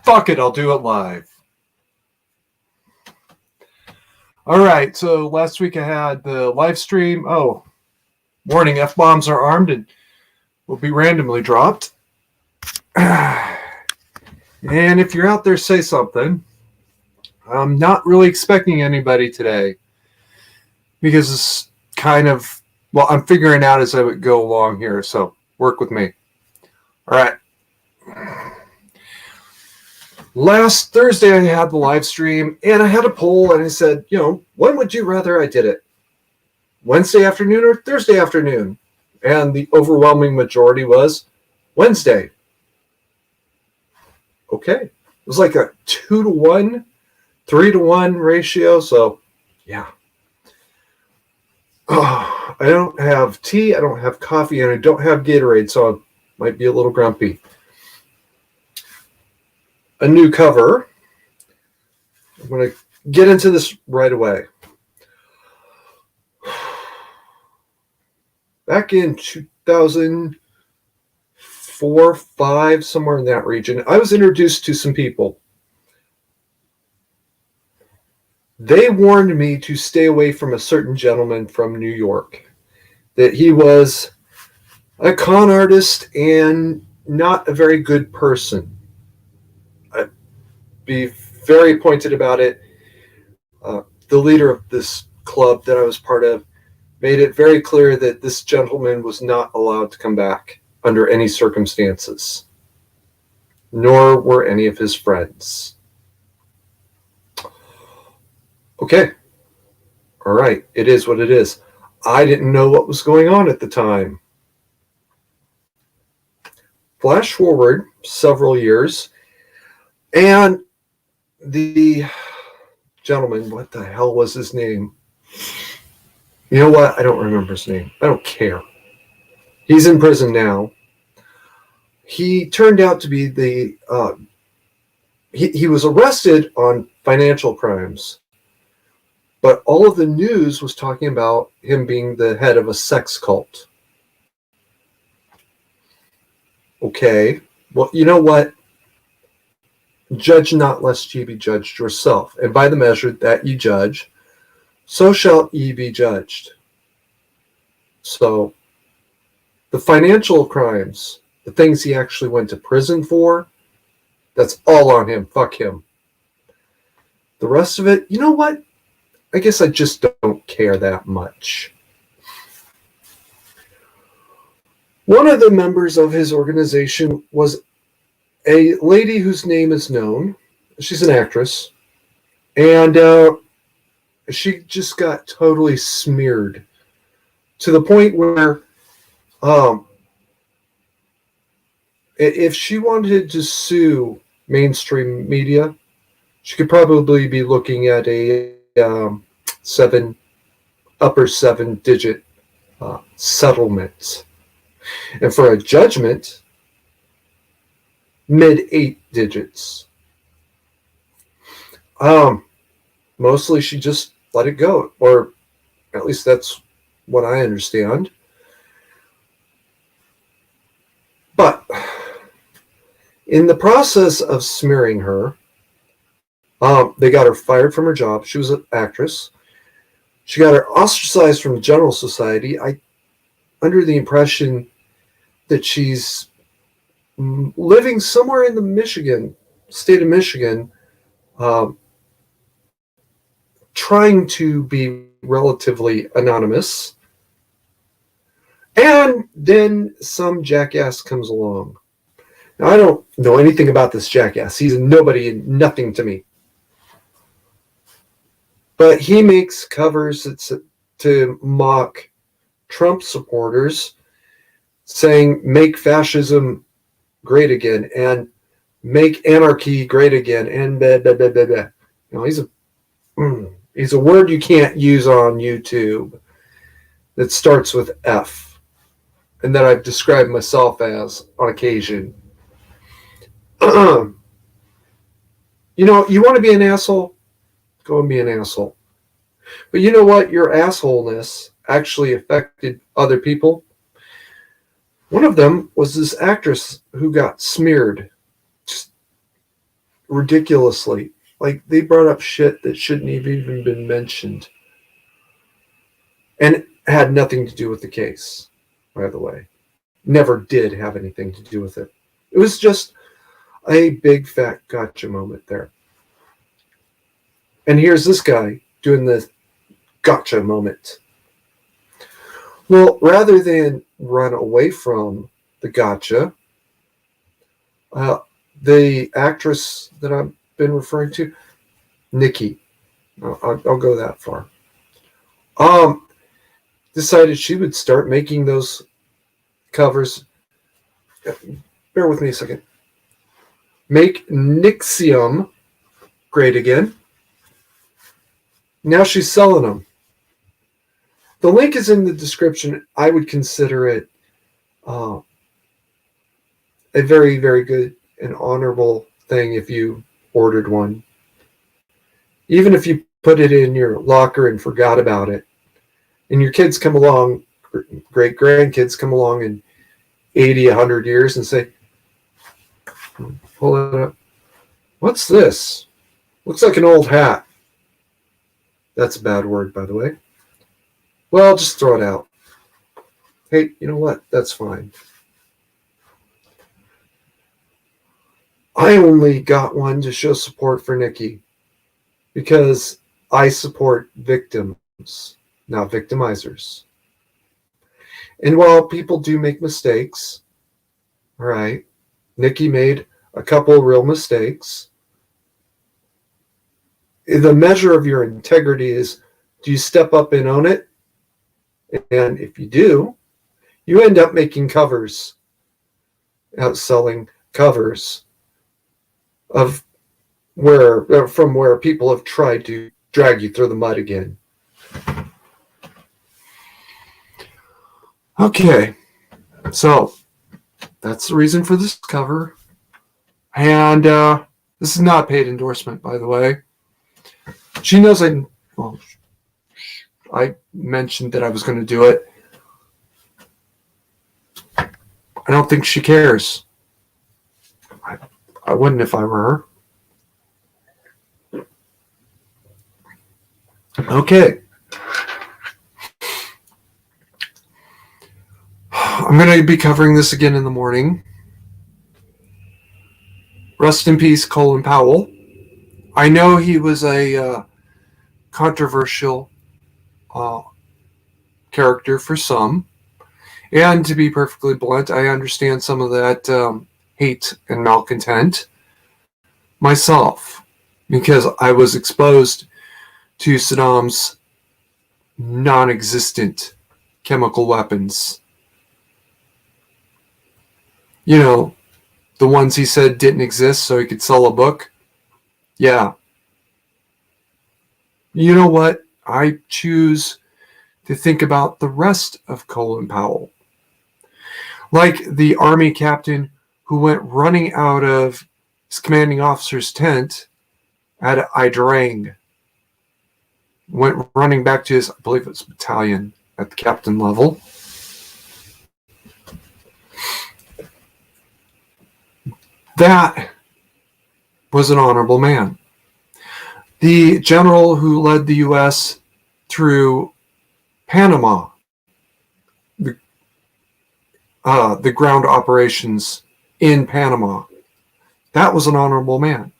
Fuck it, I'll do it live. All right, so last week I had the live stream. Oh, warning, F-bombs are armed and will be randomly dropped. And if you're out there, say something. I'm not really expecting anybody today because it's kind of, well, I'm figuring out as I would go along here, so work with me. All right. Last Thursday, I had the live stream, and I had a poll, and I said, when would you rather I did it? Wednesday afternoon or Thursday afternoon? And the overwhelming majority was Wednesday. Okay. It was like a 2-to-1, 3-to-1 ratio, so yeah. Oh, I don't have tea, I don't have coffee, and I don't have Gatorade, so I might be a little grumpy. A new cover. I'm going to get into this right away. Back in 2004, 5, somewhere in that region, I was introduced to some people. They warned me to stay away from a certain gentleman from New York, that he was a con artist and not a very good person. Be very pointed about it. The leader of this club that I was part of made it very clear that this gentleman was not allowed to come back under any circumstances, nor were any of his friends. Okay. All right. It is what it is. I didn't know what was going on at the time. Flash forward several years, and the gentleman, what the hell was his name? You know what? I don't remember his name. I don't care. He's in prison now. He turned out to be he was arrested on financial crimes, but all of the news was talking about him being the head of a sex cult. Okay. Well, you know what? Judge not, lest ye be judged yourself. And by the measure that ye judge, so shall ye be judged. So, the financial crimes, the things he actually went to prison for, that's all on him. Fuck him. The rest of it, you know what? I guess I just don't care that much. One of the members of his organization was a lady whose name is known. She's an actress. And she just got totally smeared to the point where if she wanted to sue mainstream media, she could probably be looking at a upper 7-digit settlement. And for a judgment, mid-8 digits. Mostly she just let it go, or at least that's what I understand. But in the process of smearing her, they got her fired from her job. She was an actress. She got her ostracized from the general society. Under the impression that she's living somewhere in the state of Michigan, trying to be relatively anonymous. And then some jackass comes along. Now, I don't know anything about this jackass. He's nobody and nothing to me. But he makes covers to mock Trump supporters, saying, make fascism great again, and make anarchy great again, and blah, blah, blah, blah, blah. He's a word you can't use on YouTube that starts with F, and that I've described myself as on occasion. You want to be an asshole? Go and be an asshole. But you know what? Your assholeness actually affected other people. One of them was this actress who got smeared. Just ridiculously. Like, they brought up shit that shouldn't have even been mentioned. And it had nothing to do with the case, by the way. Never did have anything to do with it. It was just a big fat gotcha moment there. And here's this guy doing the gotcha moment. Well, rather than run away from the gotcha, the actress that I've been referring to, Nikki, I'll go that far, decided she would start making those covers. Bear with me a second. Make Nixium great again. Now she's selling them. The link is in the description. I would consider it a very, very good and honorable thing if you ordered one. Even if you put it in your locker and forgot about it, and your kids come along, great grandkids come along in 80, 100 years and say, pull it up. What's this? Looks like an old hat. That's a bad word, by the way. Well, just throw it out. Hey, you know what? That's fine. I only got one to show support for Nikki because I support victims, not victimizers. And while people do make mistakes, all right, Nikki made a couple real mistakes. The measure of your integrity is, do you step up and own it? And if you do, you end up making covers, outselling covers of from where people have tried to drag you through the mud again. Okay, so that's the reason for this cover. And this is not a paid endorsement, by the way. She knows I mentioned that I was going to do it. I don't think she cares. I wouldn't if I were her. Okay. I'm going to be covering this again in the morning. Rest in peace, Colin Powell. I know he was a controversial character for some. And to be perfectly blunt, I understand some of that hate and malcontent myself, because I was exposed to Saddam's non-existent chemical weapons. You know, the ones he said didn't exist so he could sell a book. Yeah. You know what? I choose to think about the rest of Colin Powell. Like the Army captain who went running out of his commanding officer's tent at Idrang. Went running back to his, I believe it was battalion at the captain level. That was an honorable man. The general who led the U.S. through Panama, the ground operations in Panama, that was an honorable man.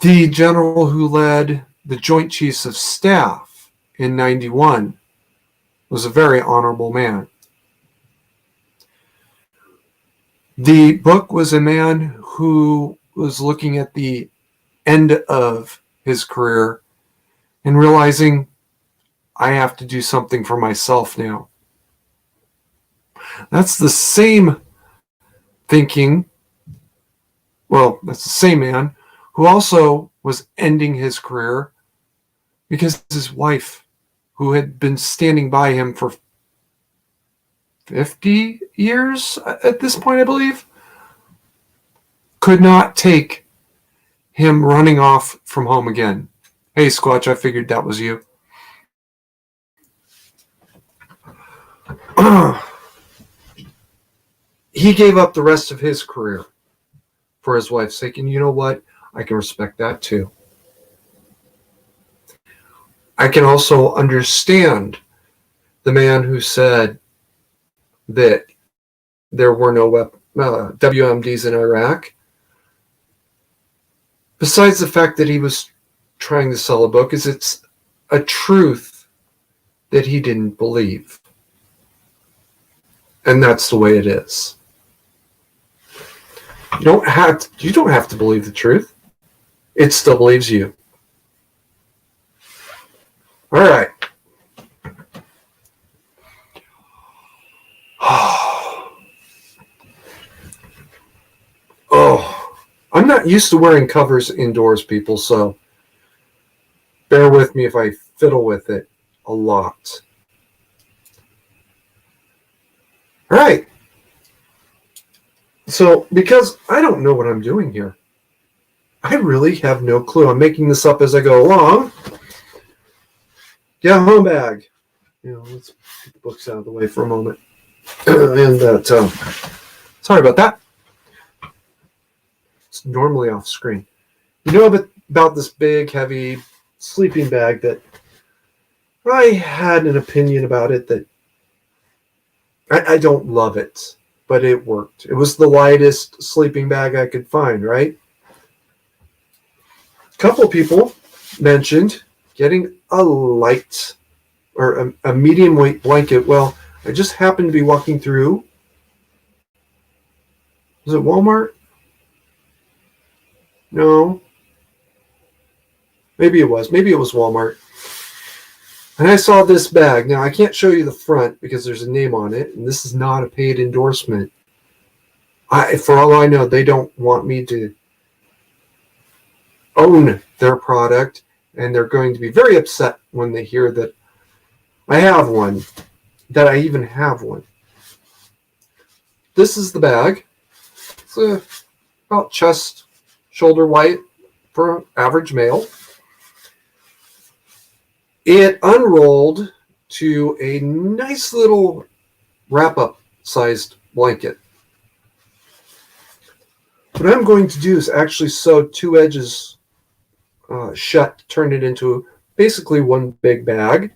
The general who led the Joint Chiefs of Staff in 91 was a very honorable man. The book was a man who was looking at the end of his career and realizing, I have to do something for myself now. That's the same thinking. Well, that's the same man who also was ending his career because his wife, who had been standing by him for 50 years at this point, I believe, could not take him running off from home again. Hey, Squatch, I figured that was you. He gave up the rest of his career for his wife's sake. And you know what? I can respect that too. I can also understand the man who said that there were no WMDs in Iraq. Besides the fact that he was trying to sell a book, is it's a truth that he didn't believe. And that's the way it is. You don't have to believe the truth. It still believes you. All right. Oh, I'm not used to wearing covers indoors, people, so bear with me if I fiddle with it a lot. All right. So, because I don't know what I'm doing here, I really have no clue. I'm making this up as I go along. Yeah, home bag. Let's get the books out of the way for a moment. And sorry about that. It's normally off screen. You know about this big, heavy sleeping bag that I had an opinion about it that I don't love it, but it worked. It was the lightest sleeping bag I could find, right? A couple people mentioned getting a light or a medium weight blanket. Well, I just happened to be walking through. Was it Walmart? No. Maybe it was. Maybe it was Walmart. And I saw this bag. Now, I can't show you the front because there's a name on it, and this is not a paid endorsement. For all I know, they don't want me to own their product, and they're going to be very upset when they hear that I have one, that I even have one. This is the bag. It's about chest, shoulder height for an average male. It unrolled to a nice little wrap-up sized blanket. What I'm going to do is actually sew two edges shut, turn it into basically one big bag,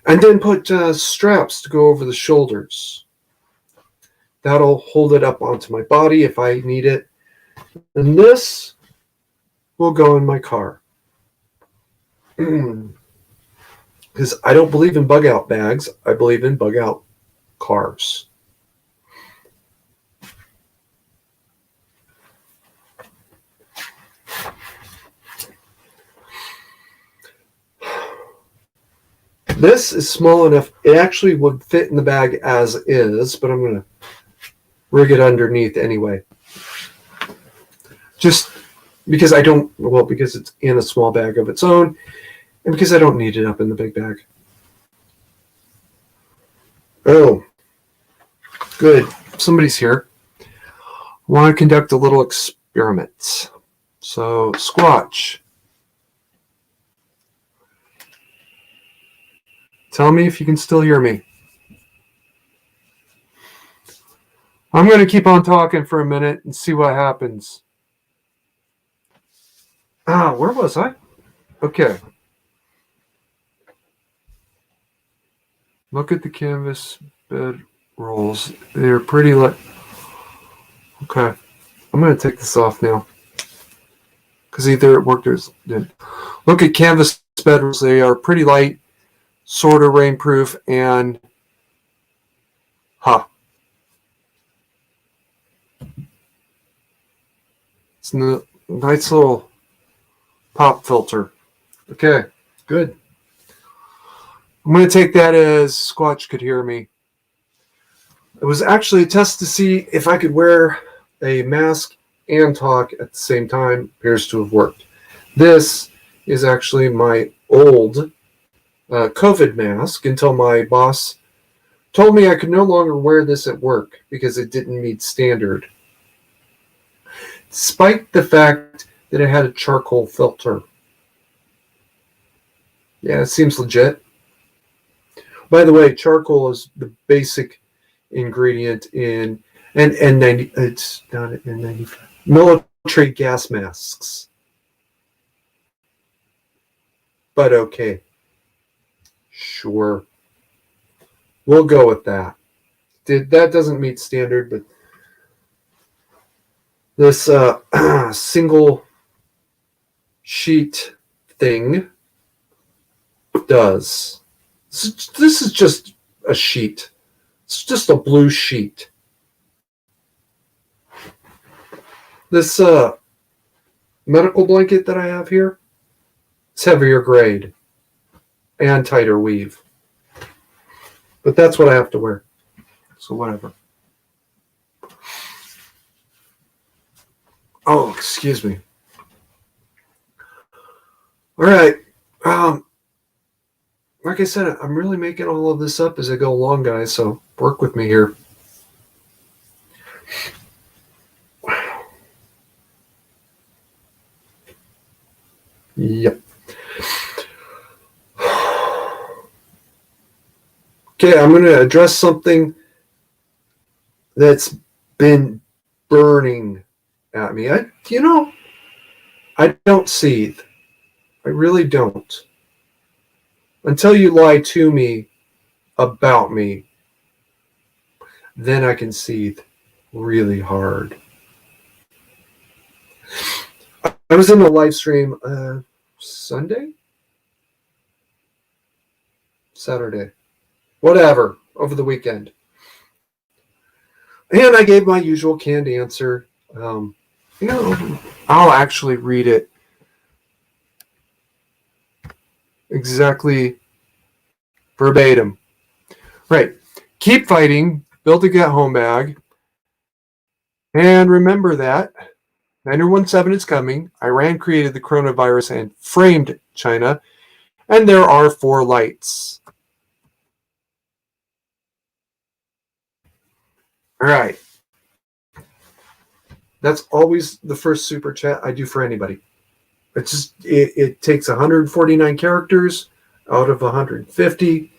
and then put straps to go over the shoulders. That'll hold it up onto my body if I need it. And this will go in my car. Because I don't believe in bug out bags. I believe in bug out cars. This is small enough. It actually would fit in the bag as is, but I'm going to rig it underneath anyway. Just because because it's in a small bag of its own, and because I don't need it up in the big bag. Oh, good. Somebody's here. I want to conduct a little experiment. So, Squatch. Tell me if you can still hear me. I'm going to keep on talking for a minute and see what happens. Where was I? Okay. Look at the canvas bed rolls. They're pretty light. Okay. I'm going to take this off now. Because either it worked or it didn't. Look at canvas bed rolls. They are pretty light, sort of rainproof, and it's a nice little pop filter. Okay, good. I'm going to take that as Squatch could hear me. It was actually a test to see if I could wear a mask and talk at the same time. Appears to have worked. This is actually my old COVID mask until my boss told me I could no longer wear this at work because it didn't meet standard. Despite the fact that it had a charcoal filter. Yeah, it seems legit. By the way, charcoal is the basic ingredient in N90. It's not an N95. military gas masks. But okay. Sure. We'll go with that. That doesn't meet standard, but this single sheet thing does. This is just a sheet. It's just a blue sheet. This medical blanket that I have here, it's heavier grade and tighter weave. But that's what I have to wear. So whatever. Oh, excuse me. All right. Like I said, I'm really making all of this up as I go along, guys, so work with me here. Yep. Okay, I'm going to address something that's been burning at me. I don't seethe. I really don't. Until you lie to me about me, then I can seethe really hard. I was in a live stream Saturday, whatever, over the weekend. And I gave my usual canned answer. I'll actually read it exactly verbatim. Right. Keep fighting, build a get home bag, and remember that 9017 is coming. Iran created the coronavirus and framed China, and there are 4 lights. All right. That's always the first super chat I do for anybody. It takes 149 characters out of 150.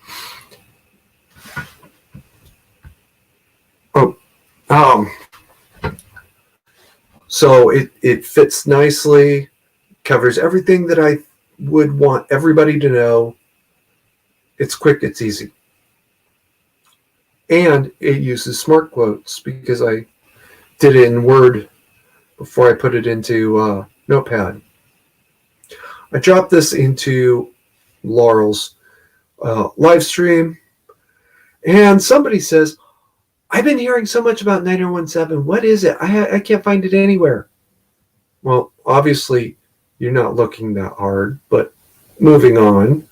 So it fits nicely, covers everything that I would want everybody to know. It's quick, it's easy. And it uses smart quotes because I did it in Word before I put it into Notepad. I dropped this into Laurel's live stream, and somebody says, I've been hearing so much about 9017. What is it? I can't find it anywhere. Well, obviously, you're not looking that hard, but moving on.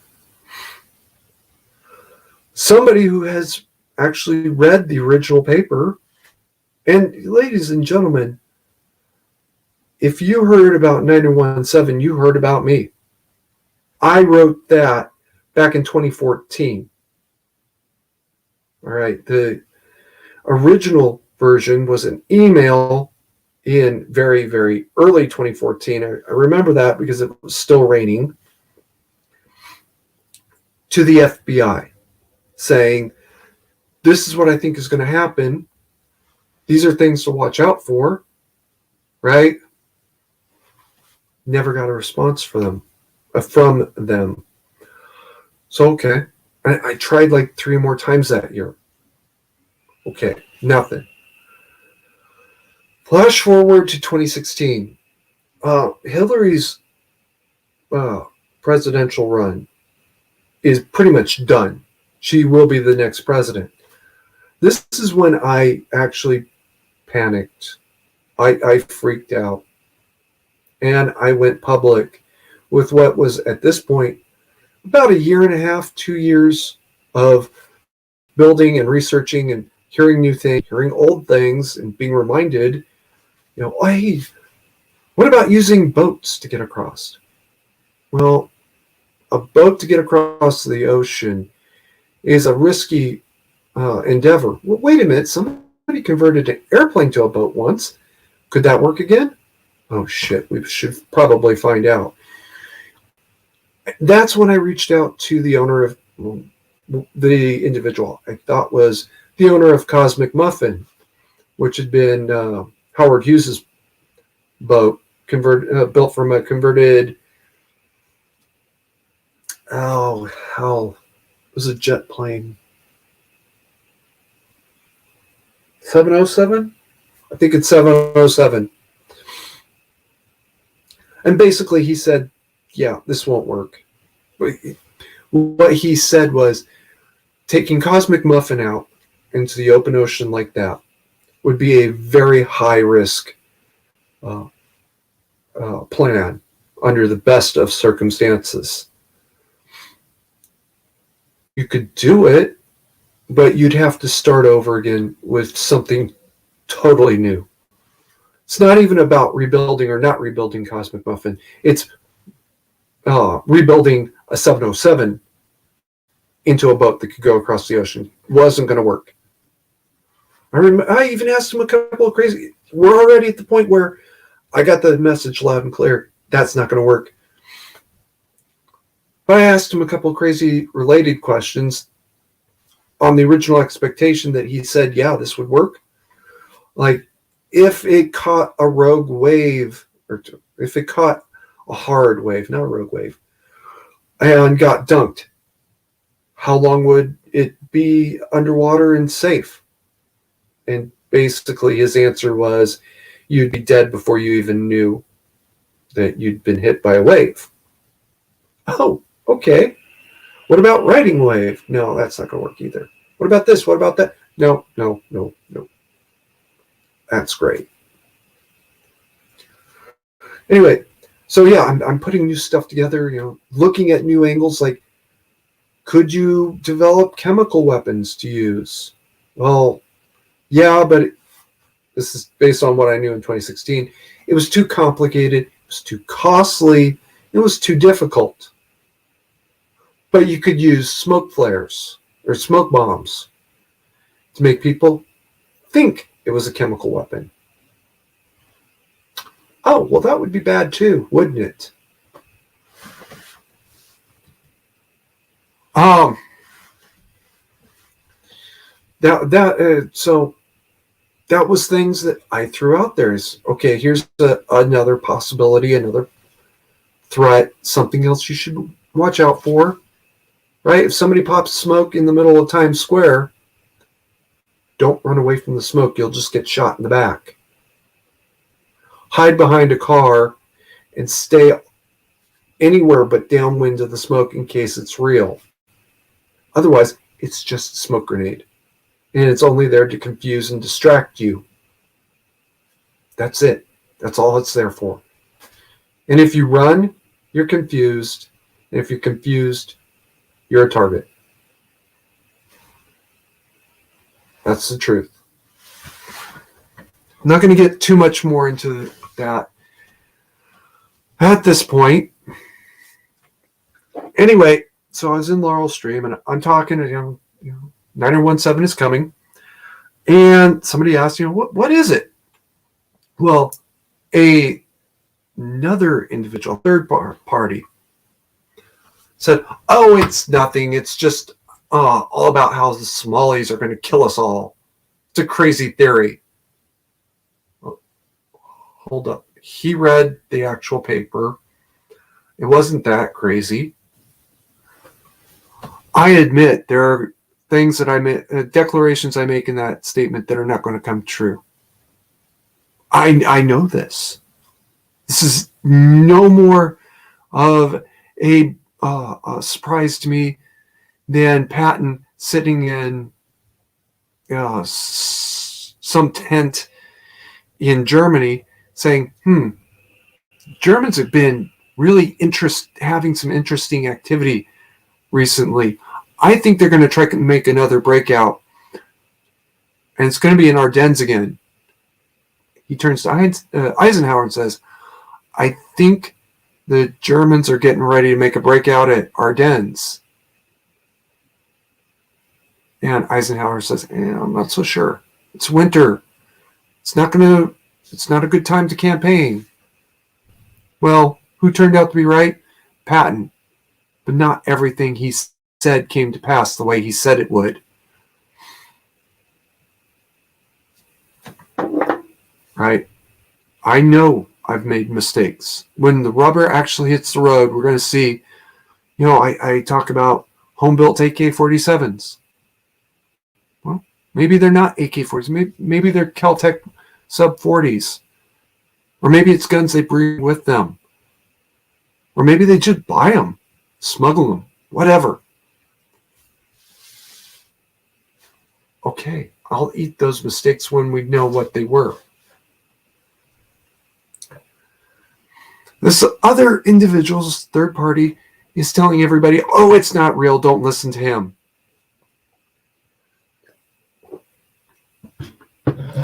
Somebody who has actually read the original paper, and ladies and gentlemen, if you heard about 9017, you heard about me. I wrote that back in 2014. All right, the original version was an email in very, very early 2014. I remember that because it was still raining, to the FBI saying, this is what I think is going to happen. These are things to watch out for, right? Never got a response from them. So, okay. I tried like 3 more times that year. Okay, nothing. Flash forward to 2016. Hillary's presidential run is pretty much done. She will be the next president. This is when I actually panicked. I freaked out. And I went public with what was at this point about 1.5 years, 2 years of building and researching and hearing new things, hearing old things, and being reminded, hey, what about using boats to get across? Well, a boat to get across the ocean is a risky endeavor. Well, wait a minute, somebody converted an airplane to a boat once. Could that work again? Oh, shit, we should probably find out. That's when I reached out to the owner of the individual I thought was the owner of Cosmic Muffin, which had been Howard Hughes's boat, built from a converted, oh hell, it was a jet plane. 707? I think it's 707. And basically he said, yeah, this won't work. What he said was, taking Cosmic Muffin out into the open ocean like that would be a very high risk plan under the best of circumstances. You could do it, but you'd have to start over again with something totally new. It's not even about rebuilding or not rebuilding Cosmic Muffin. It's rebuilding a 707 into a boat that could go across the ocean. Wasn't going to work. I even asked him a couple of crazy. We're already at the point where I got the message loud and clear. That's not going to work. But I asked him a couple of crazy related questions on the original expectation that he said, yeah, this would work. Like, if it caught a rogue wave, or if it caught a hard wave, not a rogue wave, and got dunked, how long would it be underwater and safe? And basically his answer was, you'd be dead before you even knew that you'd been hit by a wave. Oh, okay. What about riding wave? No, that's not going to work either. What about this? What about that? No. That's great. Anyway, so yeah, I'm putting new stuff together, looking at new angles, like, could you develop chemical weapons to use? Well, yeah, but this is based on what I knew in 2016. It was too complicated, it was too costly, it was too difficult. But you could use smoke flares or smoke bombs to make people think it was a chemical weapon. Oh, well, that would be bad too, wouldn't it? So that was things that I threw out there. Is okay. Here's another possibility, another threat, something else you should watch out for. Right? If somebody pops smoke in the middle of Times Square, don't run away from the smoke. You'll just get shot in the back. Hide behind a car and stay anywhere but downwind of the smoke in case it's real. Otherwise, it's just a smoke grenade. And it's only there to confuse and distract you. That's it. That's all it's there for. And if you run, you're confused. And if you're confused, you're a target. That's the truth. I'm not going to get too much more into that at this point. Anyway, so I was in Laurel Stream and I'm talking to 917 is coming, and somebody asked, what is it? Well, another individual, third party, said, oh, it's nothing. It's just all about how the Somalis are going to kill us all. It's a crazy theory. Hold up. He read the actual paper. It wasn't that crazy. I admit there are things that I make, declarations I make in that statement that are not going to come true. I know this. This is no more of a surprise to me than Patton sitting in some tent in Germany saying, Germans have been really having some interesting activity recently. I think they're going to try to make another breakout, and it's going to be in Ardennes again. He turns to Eisenhower and says, I think the Germans are getting ready to make a breakout at Ardennes. And Eisenhower says, I'm not so sure. It's winter. It's not a good time to campaign. Well, who turned out to be right? Patton. But not everything he said came to pass the way he said it would. Right? I know I've made mistakes. When the rubber actually hits the road, we're going to see, I talk about home-built AK-47s. Well, maybe they're not AK-40s. Maybe they're Kel-Tec sub-40s. Or maybe it's guns they bring with them. Or maybe they just buy them, smuggle them, whatever. Okay, I'll eat those mistakes when we know what they were. This other individual's third party is telling everybody, oh, it's not real, don't listen to him.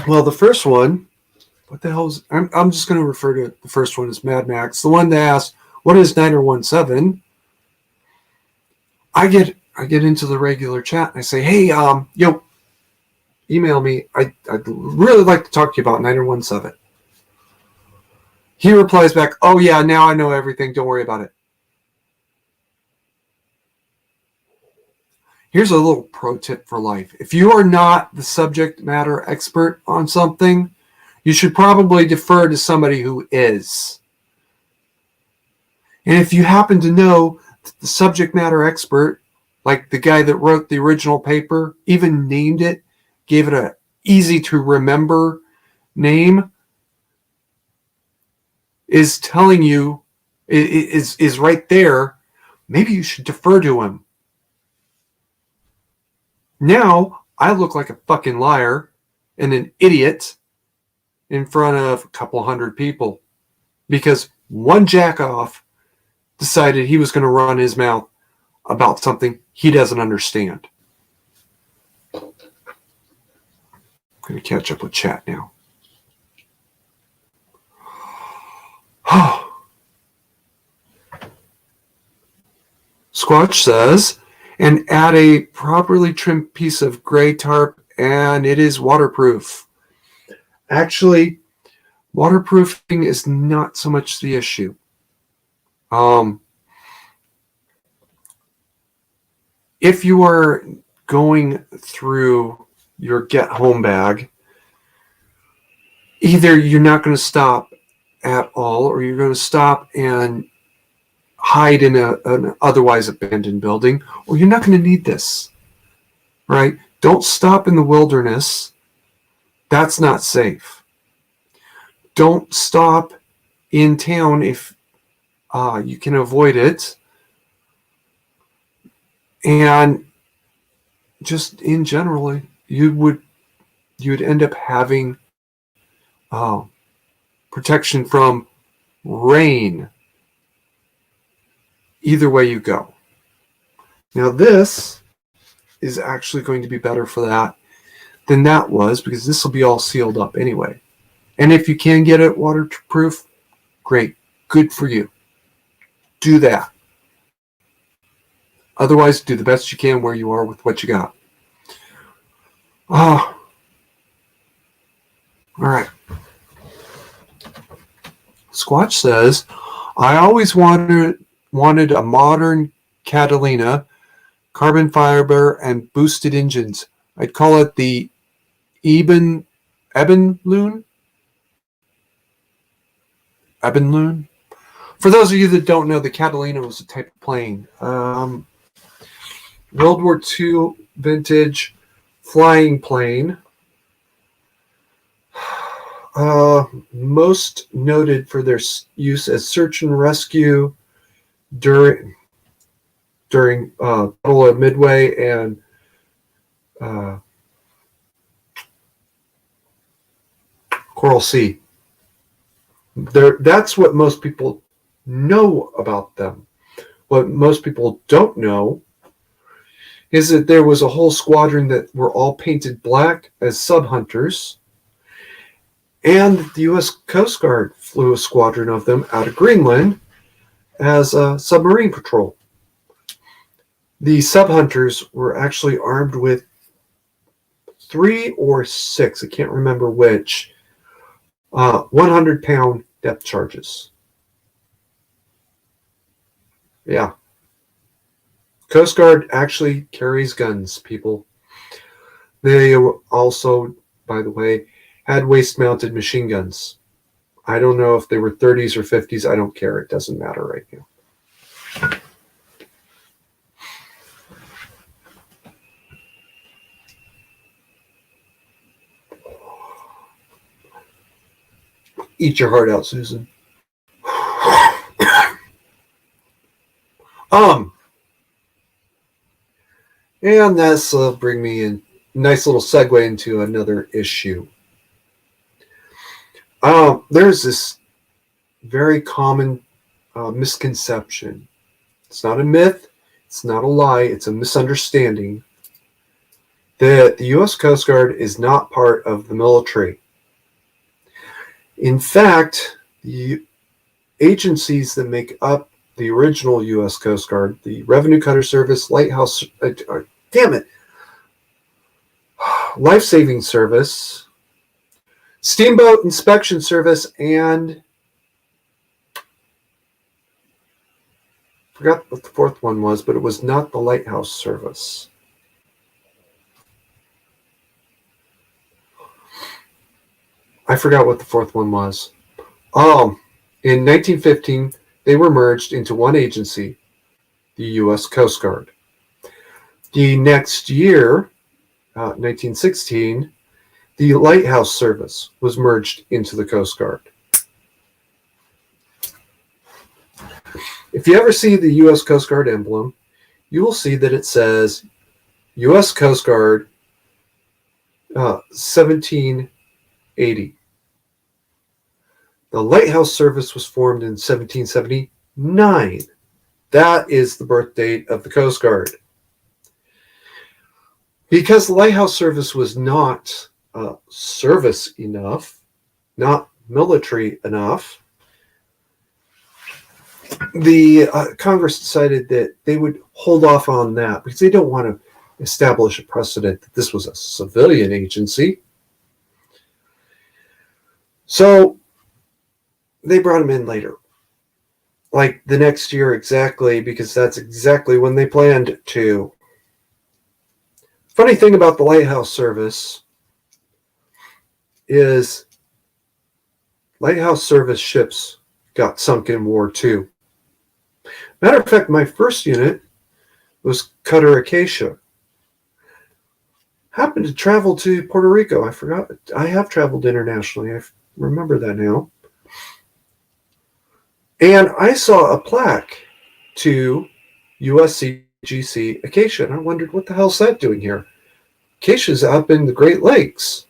Well, the first one, what the hell is, I'm just going to refer to the first one as Mad Max. The one that asked, what is 9017? I get into the regular chat and I say, hey, email me. I'd really like to talk to you about 9017. He replies back, oh yeah, now I know everything. Don't worry about it. Here's a little pro tip for life. If you are not the subject matter expert on something, you should probably defer to somebody who is. And if you happen to know that the subject matter expert, like the guy that wrote the original paper, even named it, gave it a easy to remember name, is telling you, is right there, maybe you should defer to him. Now, I look like a fucking liar and an idiot in front of a couple hundred people because one jackoff decided he was going to run his mouth about something he doesn't understand. I'm going to catch up with chat now. Squatch says, and add a properly trimmed piece of gray tarp and it is waterproof. Actually, waterproofing is not so much the issue. If you are going through your get home bag, either you're not going to stop at all or you're going to stop and hide in an otherwise abandoned building, or you're not going to need this, right? Don't stop in the wilderness. That's not safe. Don't stop in town if you can avoid it. And just in general, you would end up having protection from rain either way you go. Now this is actually going to be better for that than that was because this will be all sealed up anyway. And if you can get it waterproof, great. Good for you. Do that. Otherwise, do the best you can where you are with what you got. All right. Squatch says, I always wanted a modern Catalina, carbon fiber, and boosted engines. I'd call it the Eben Loon. For those of you that don't know, the Catalina was a type of plane. World War II vintage flying plane. Most noted for their use as search and rescue during Battle of Midway and Coral Sea. That's what most people know about them. What most people don't know is that there was a whole squadron that were all painted black as sub-hunters, and the U.S. Coast Guard flew a squadron of them out of Greenland as a submarine patrol. The sub-hunters were actually armed with 3 or 6, I can't remember which, 100-pound depth charges. Yeah. Coast Guard actually carries guns, people. They also, by the way, had waist-mounted machine guns. I don't know if they were 30s or 50s. I don't care. It doesn't matter right now. Eat your heart out, Susan. And this will bring me in nice little segue into another issue. There's this very common misconception. It's not a myth. It's not a lie. It's a misunderstanding that the U.S. Coast Guard is not part of the military. In fact, the agencies that make up the original U.S. Coast Guard, the Revenue Cutter Service, Life-Saving Service, Steamboat Inspection Service, and I forgot what the fourth one was, but it was not the Lighthouse Service. I forgot what the fourth one was. In 1915, they were merged into one agency, the U.S. Coast Guard. The next year, 1916, the Lighthouse Service was merged into the Coast Guard. If you ever see the U.S. Coast Guard emblem, you will see that it says U.S. Coast Guard 1780. The Lighthouse Service was formed in 1779. That is the birth date of the Coast Guard. Because the Lighthouse Service was not service enough, not military enough, the Congress decided that they would hold off on that because they don't want to establish a precedent that this was a civilian agency. So they brought him in later, like the next year exactly, because that's exactly when they planned to. Funny thing about the Lighthouse Service is Lighthouse Service ships got sunk in War II. Matter of fact, my first unit was Cutter Acacia. Happened to travel to Puerto Rico. I forgot. I have traveled internationally. I remember that now. And I saw a plaque to USCGC Acacia, and I wondered, what the hell's that doing here? Acacia's up in the Great Lakes.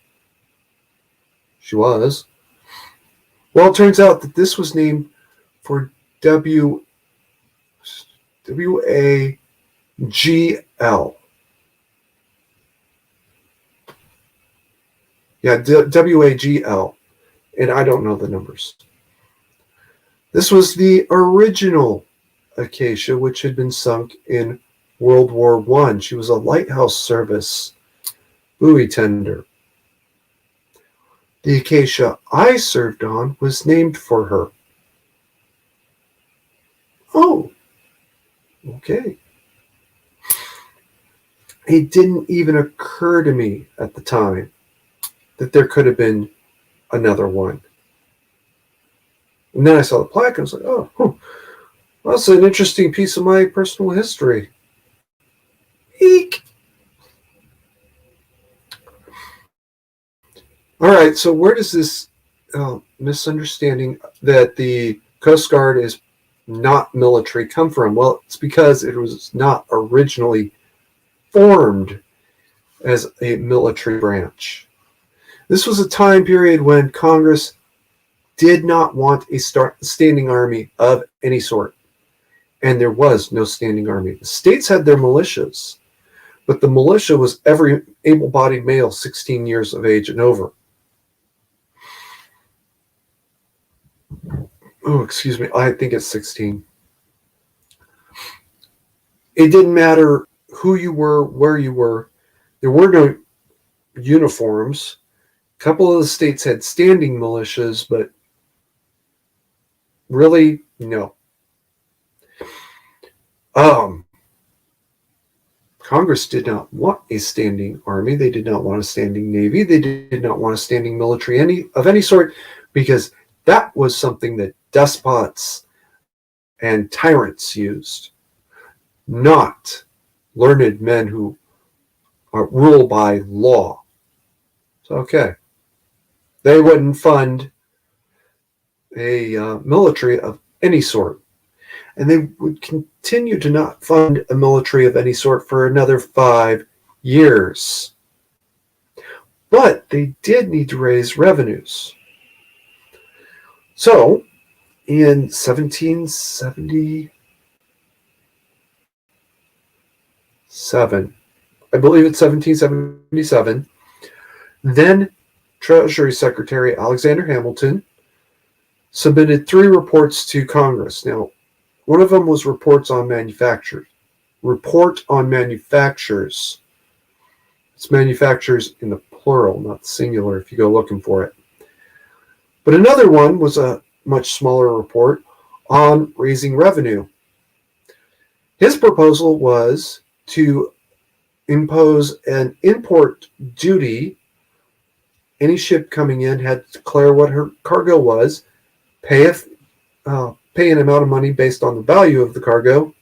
She was. Well, it turns out that this was named for WAGL. Yeah, WAGL. And I don't know the numbers. This was the original Acacia, which had been sunk in World War I. She was a Lighthouse Service buoy tender. The Acacia I served on was named for her. Oh, okay. It didn't even occur to me at the time that there could have been another one. And then I saw the plaque and I was like, oh, well, that's an interesting piece of my personal history. Eek. All right, so where does this misunderstanding that the Coast Guard is not military come from? Well, it's because it was not originally formed as a military branch. This was a time period when Congress did not want a standing army of any sort. And there was no standing army. The states had their militias, but the militia was every able-bodied male 16 years of age and over. Oh, excuse me. I think it's 16. It didn't matter who you were, where you were. There were no uniforms. A couple of the states had standing militias, but really, no. Congress did not want a standing army. They did not want a standing navy. They did not want a standing military of any sort, because That was something that despots and tyrants used, not learned men who rule by law. So, okay. They wouldn't fund a military of any sort. And they would continue to not fund a military of any sort for another 5 years. But they did need to raise revenues. So, in 1777, I believe it's 1777, then Treasury Secretary Alexander Hamilton submitted 3 reports to Congress. Now, one of them was reports on manufacturers. Report on manufacturers. It's manufacturers in the plural, not the singular, if you go looking for it. But another one was a much smaller report on raising revenue. His proposal was to impose an import duty. Any ship coming in had to declare what her cargo was, pay an amount of money based on the value of the cargo,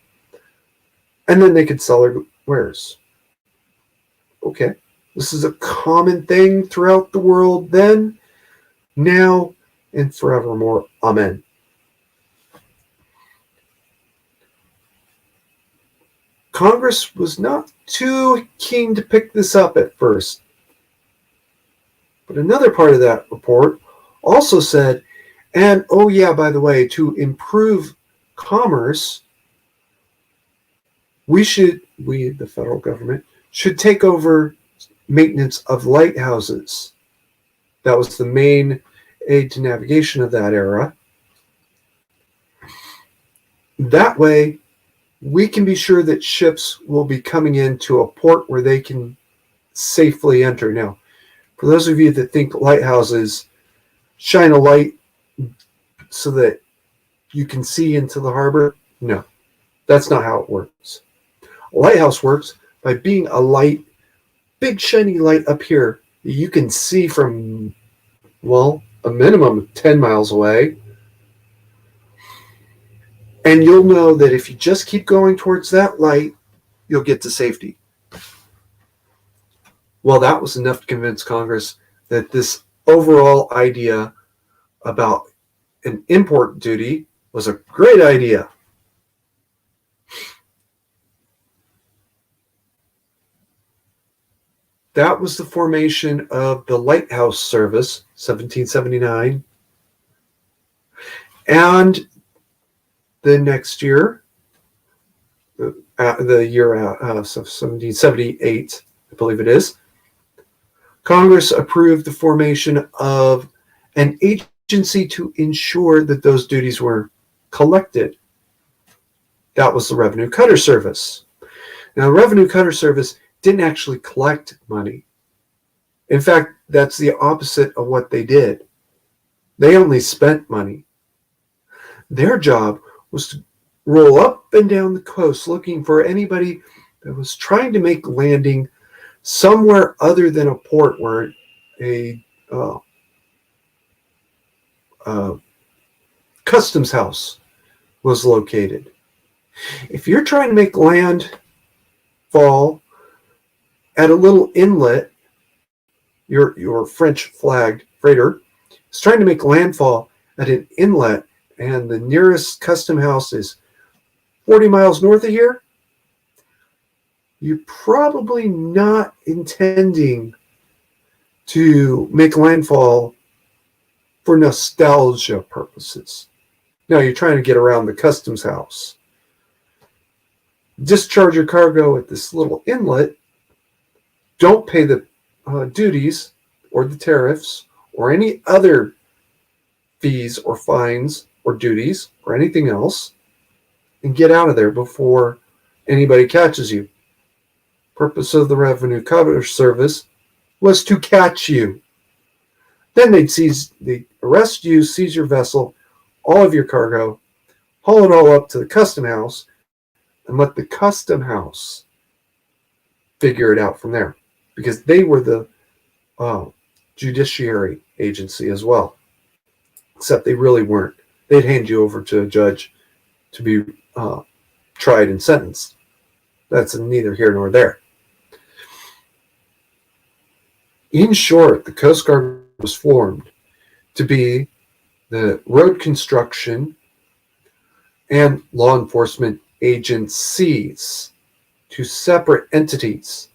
and then they could sell their wares. Okay, this is a common thing throughout the world then, now, and forevermore. Amen. Congress was not too keen to pick this up at first. But another part of that report also said, and oh yeah, by the way, to improve commerce, we, the federal government, should take over maintenance of lighthouses. That was the main aid to navigation of that era. That way, we can be sure that ships will be coming into a port where they can safely enter. Now, for those of you that think lighthouses shine a light so that you can see into the harbor, no, that's not how it works. A lighthouse works by being a light, big shiny light up here that you can see from, well, a minimum of 10 miles away. And you'll know that if you just keep going towards that light, you'll get to safety. Well, that was enough to convince Congress that this overall idea about an import duty was a great idea. That was the formation of the Lighthouse Service, 1779. And the next year, the year 1778, I believe it is, Congress approved the formation of an agency to ensure that those duties were collected. That was the Revenue Cutter Service. Now, the Revenue Cutter Service didn't actually collect money. In fact, that's the opposite of what they did. They only spent money. Their job was to roll up and down the coast looking for anybody that was trying to make landing somewhere other than a port where a customs house was located. If you're trying to make landfall at a little inlet, your French flagged freighter is trying to make landfall at an inlet, and the nearest custom house is 40 miles north of here, you're probably not intending to make landfall for nostalgia purposes. Now, you're trying to get around the customs house. Discharge your cargo at this little inlet. Don't pay the duties or the tariffs or any other fees or fines or duties or anything else, and get out of there before anybody catches you. Purpose of the Revenue Cutter Service was to catch you. Then they'd arrest you, seize your vessel, all of your cargo, haul it all up to the custom house, and let the custom house figure it out from there, because they were the judiciary agency as well. except they really weren't. They'd hand you over to a judge to be tried and sentenced. That's neither here nor there. In short, the Coast Guard was formed to be the road construction and law enforcement agencies, two separate entities.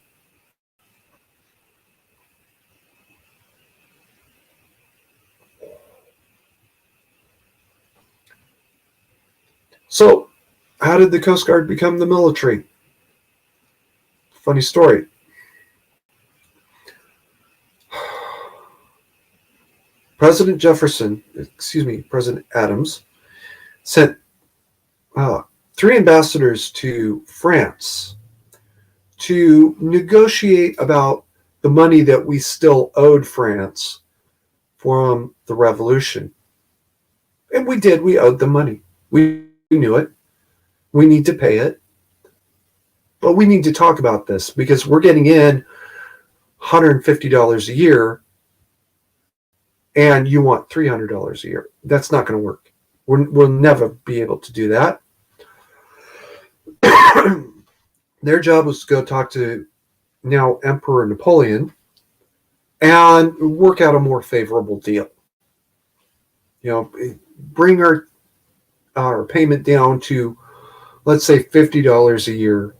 So, how did the Coast Guard become the military? Funny story. President Adams sent 3 ambassadors to France to negotiate about the money that we still owed France from the revolution. And we did. We owed them money. We knew it. We need to pay it. But we need to talk about this because we're getting in $150 a year and you want $300 a year. That's not going to work. We'll never be able to do that. Their job was to go talk to now Emperor Napoleon and work out a more favorable deal. Bring our payment down to, let's say, $50 a year,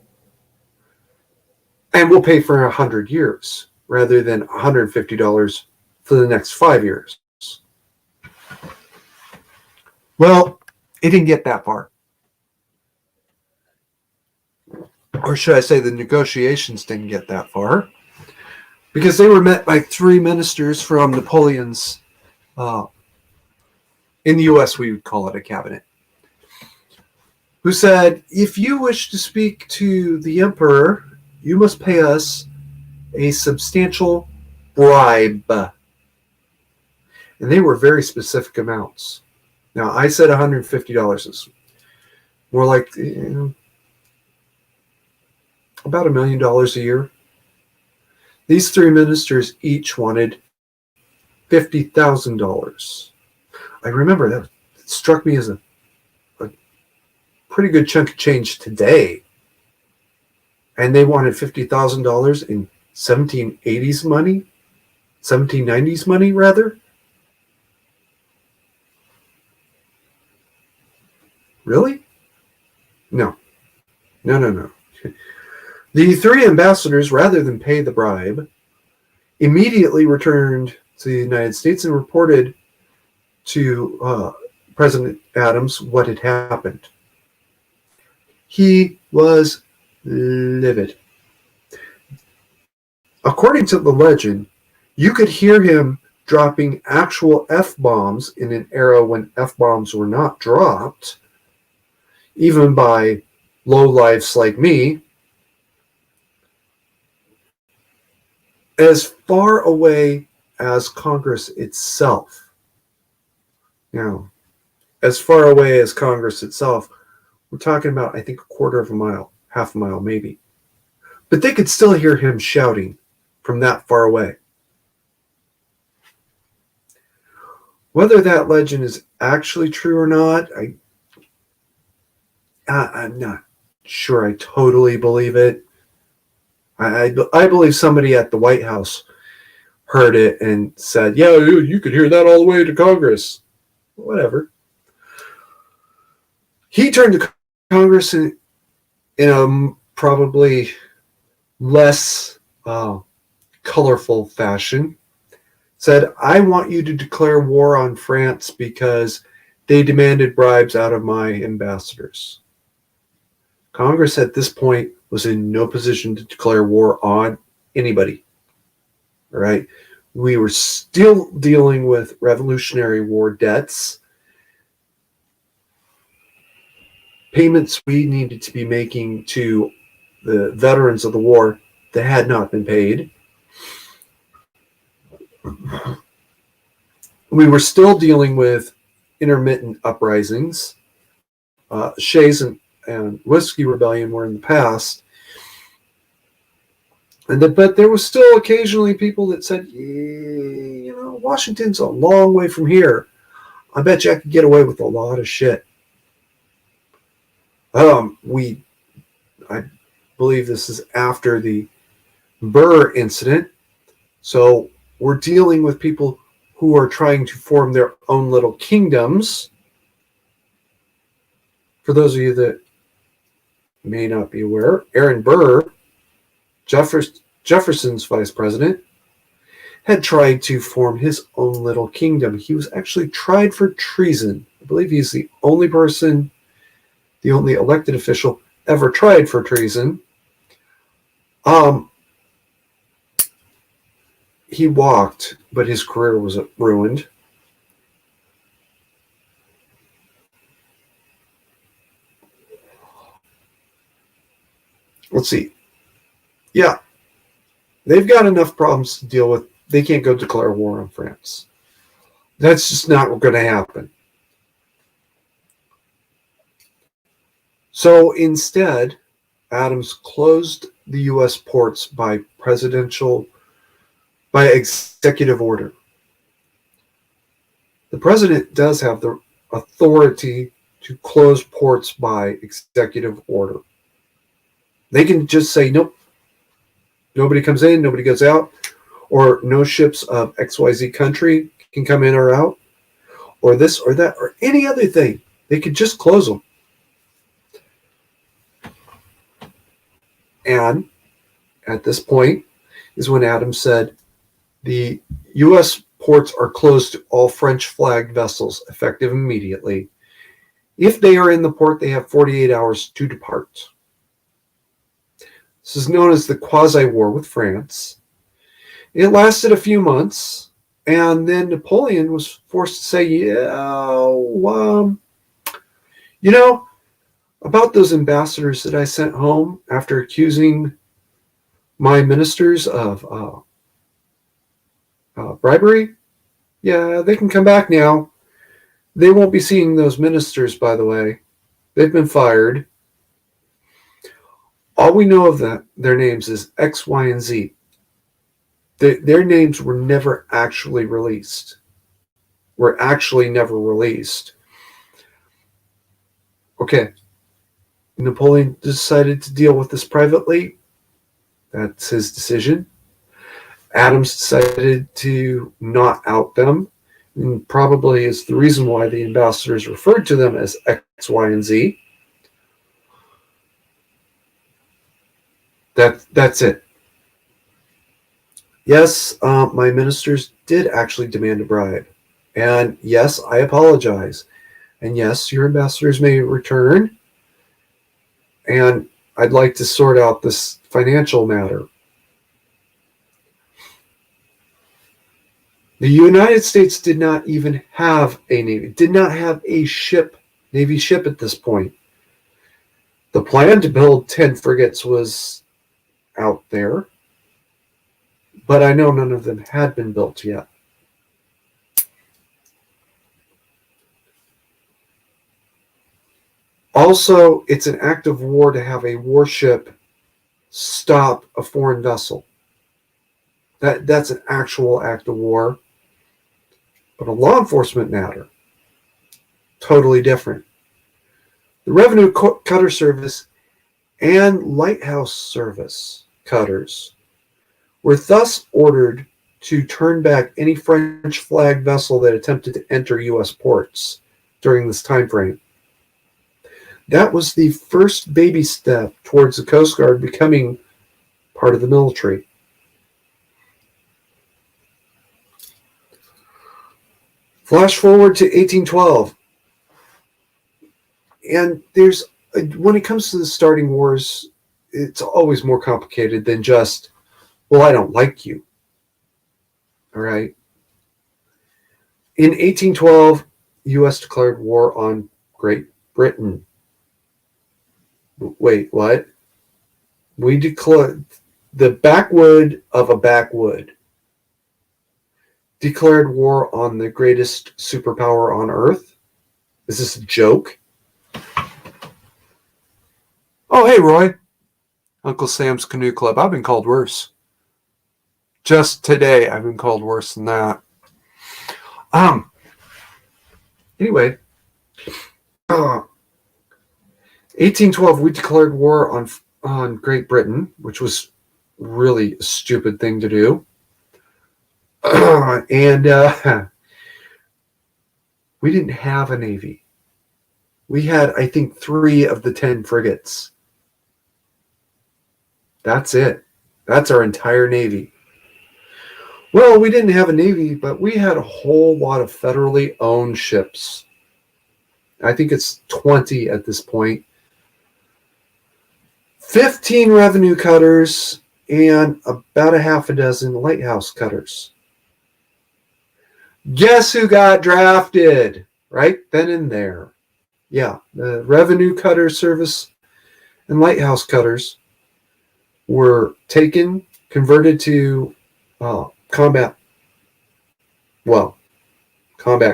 and we'll pay for 100 years rather than $150 for the next 5 years. Well, it didn't get that far. Or should I say the negotiations didn't get that far, because they were met by 3 ministers from Napoleon's, in the U.S. we would call it a cabinet, who said, if you wish to speak to the emperor, you must pay us a substantial bribe. And they were very specific amounts. Now, I said $150 is more like about $1 million a year. These 3 ministers each wanted $50,000. I remember that struck me as a pretty good chunk of change today. And they wanted $50,000 in 1780s money, 1790s money, rather. Really? No. The 3 ambassadors, rather than pay the bribe, immediately returned to the United States and reported to President Adams what had happened. He was livid. According to the legend, you could hear him dropping actual F-bombs in an era when F-bombs were not dropped, even by lowlifes like me, as far away as Congress itself. Now, as far away as Congress itself, we're talking about, I think, a quarter of a mile, half a mile maybe. But they could still hear him shouting from that far away. Whether that legend is actually true or not, I'm not sure I totally believe it. I believe somebody at the White House heard it and said, yeah, you could hear that all the way to Congress. Whatever. He turned to Congress in a probably less colorful fashion. Said, I want you to declare war on France because they demanded bribes out of my ambassadors. Congress at this point was in no position to declare war on anybody. All right. We were still dealing with Revolutionary War debts, payments we needed to be making to the veterans of the war that had not been paid. We were still dealing with intermittent uprisings. Shays and Whiskey Rebellion were in the past. But there was still occasionally people that said, Washington's a long way from here. I bet you I could get away with a lot of shit. I believe this is after the Burr incident. So we're dealing with people who are trying to form their own little kingdoms. For those of you that may not be aware, Aaron Burr, Jefferson's vice president, had tried to form his own little kingdom. He was actually tried for treason. I believe he's the only person, the only elected official ever tried for treason. He walked, but his career was ruined. Let's see. Yeah, they've got enough problems to deal with. They can't go declare war on France. That's just not going to happen. So instead, Adams closed the U.S. ports by executive order. The president does have the authority to close ports by executive order. They can just say, nope, nobody comes in, nobody goes out, or no ships of XYZ country can come in or out, or this or that, or any other thing. They could just close them. And at this point is when Adams said, the U.S. ports are closed to all French-flagged vessels, effective immediately. If they are in the port, they have 48 hours to depart. This is known as the quasi-war with France. It lasted a few months, and then Napoleon was forced to say, about those ambassadors that I sent home after accusing my ministers of bribery, yeah, they can come back now. They won't be seeing those ministers, by the way. They've been fired. All we know of their names is X, Y, and Z. Their names were never actually released. Okay. Napoleon decided to deal with this privately. That's his decision. Adams decided to not out them, and probably is the reason why the ambassadors referred to them as X, Y, and Z. That's it. Yes, my ministers did actually demand a bribe. And yes, I apologize. And yes, your ambassadors may return. And I'd like to sort out this financial matter. The United States did not even have a navy, did not have a Navy ship at this point. The plan to build 10 frigates was out there, but I know none of them had been built yet. Also, it's an act of war to have a warship stop a foreign vessel. That's an actual act of war. But a law enforcement matter, totally different. The Revenue Cutter Service and Lighthouse Service cutters were thus ordered to turn back any French flag vessel that attempted to enter U.S. ports during this time frame. That was the first baby step towards the Coast Guard becoming part of the military. Flash forward to 1812. And when it comes to the starting wars, it's always more complicated than just, well, I don't like you. All right. In 1812, U.S. declared war on Great Britain. Wait, what? We declared the backwood of a backwood declared war on the greatest superpower on Earth? Is this a joke? Oh, hey, Roy. Uncle Sam's Canoe Club. I've been called worse. Just today, I've been called worse than that. Anyway, 1812, we declared war on Great Britain, which was really a stupid thing to do. And we didn't have a navy. We had, I think, 3 of the 10 frigates. That's it. That's our entire navy. Well, we didn't have a navy, but we had a whole lot of federally owned ships. I think it's 20 at this point. 15 revenue cutters and about a half a dozen lighthouse cutters. Guess who got drafted? Right then and there. Yeah, the revenue cutter service and lighthouse cutters were taken, converted to combat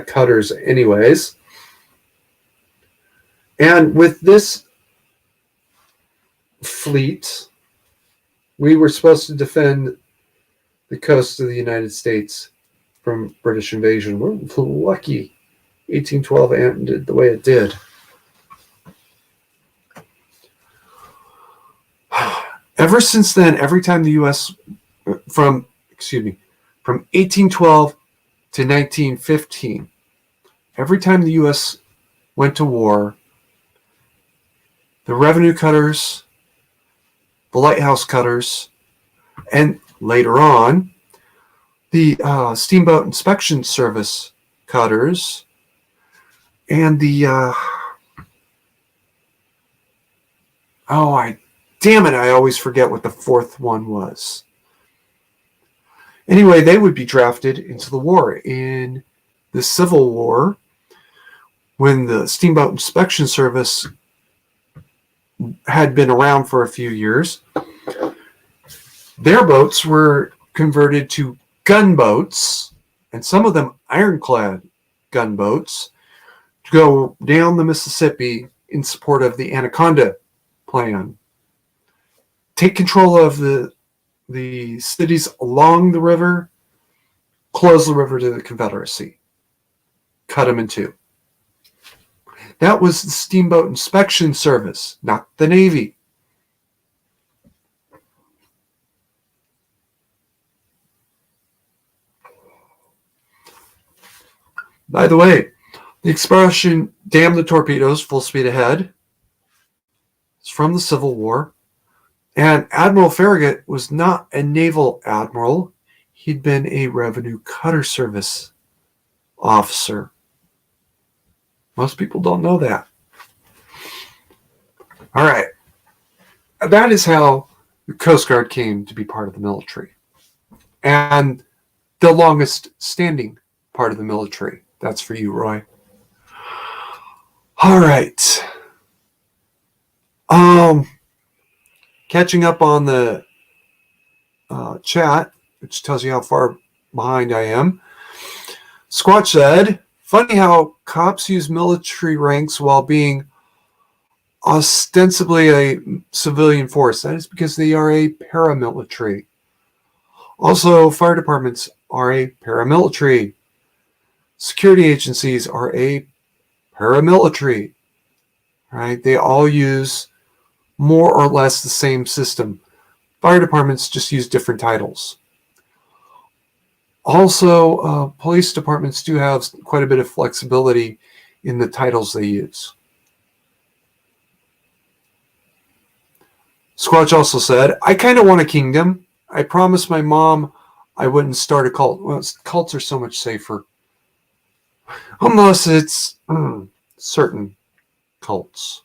cutters anyways. And with this fleet, we were supposed to defend the coast of the United States from British invasion. We're lucky 1812 ended the way it did. Ever since then, every time the U.S. from 1812 to 1915, every time the U.S. went to war, the revenue cutters, the lighthouse cutters, and later on, the Steamboat Inspection Service cutters, and the I always forget what the 4th one was. Anyway, they would be drafted into the war. In the Civil War, when the Steamboat Inspection Service had been around for a few years, their boats were converted to gunboats, and some of them ironclad gunboats, to go down the Mississippi in support of the Anaconda Plan. Take control of the cities along the river, close the river to the Confederacy, cut them in 2. That was the Steamboat Inspection Service, not the Navy. By the way, the expression, damn the torpedoes, full speed ahead, is from the Civil War. And Admiral Farragut was not a naval admiral. He'd been a revenue cutter service officer. Most people don't know that. All right. That is how the Coast Guard came to be part of the military. And the longest standing part of the military. That's for you, Roy. All right. Catching up on the chat, which tells you how far behind I am. Squatch said, funny how cops use military ranks while being ostensibly a civilian force. That is because they are a paramilitary. Also, fire departments are a paramilitary. Security agencies are a paramilitary. Right? They all use more or less the same system. Fire departments just use different titles. Also, police departments do have quite a bit of flexibility in the titles they use. Squatch also said, I kind of want a kingdom. I promised my mom I wouldn't start a cult. Well, cults are so much safer. Unless it's certain cults.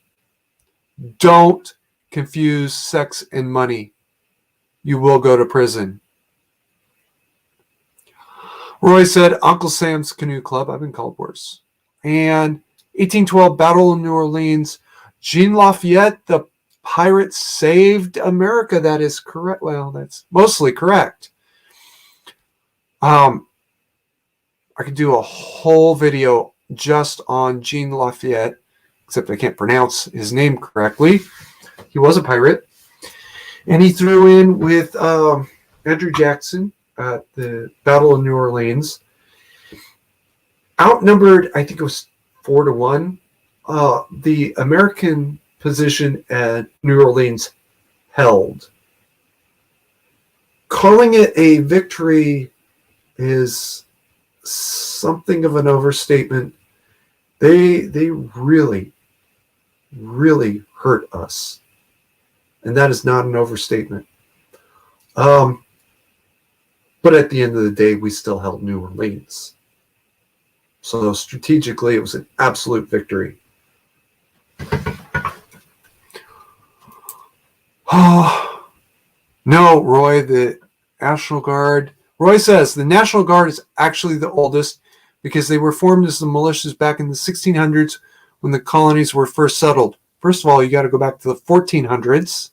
Don't confuse sex and money. You will go to prison. Roy said, Uncle Sam's Canoe Club. I've been called worse. And 1812 Battle of New Orleans. Jean Lafayette, the pirate, saved America. That is correct. Well, that's mostly correct. I could do a whole video just on Jean Lafayette, except I can't pronounce his name correctly. He was a pirate. And he threw in with Andrew Jackson at the Battle of New Orleans. Outnumbered, I think it was 4-1. The American position at New Orleans held. Calling it a victory is something of an overstatement. They really, really hurt us. And that is not an overstatement. But at the end of the day, we still held New Orleans. So strategically, it was an absolute victory. Oh, no, Roy, the National Guard. Roy says the National Guard is actually the oldest because they were formed as the militias back in the 1600s when the colonies were first settled. First of all, you got to go back to the 1400s.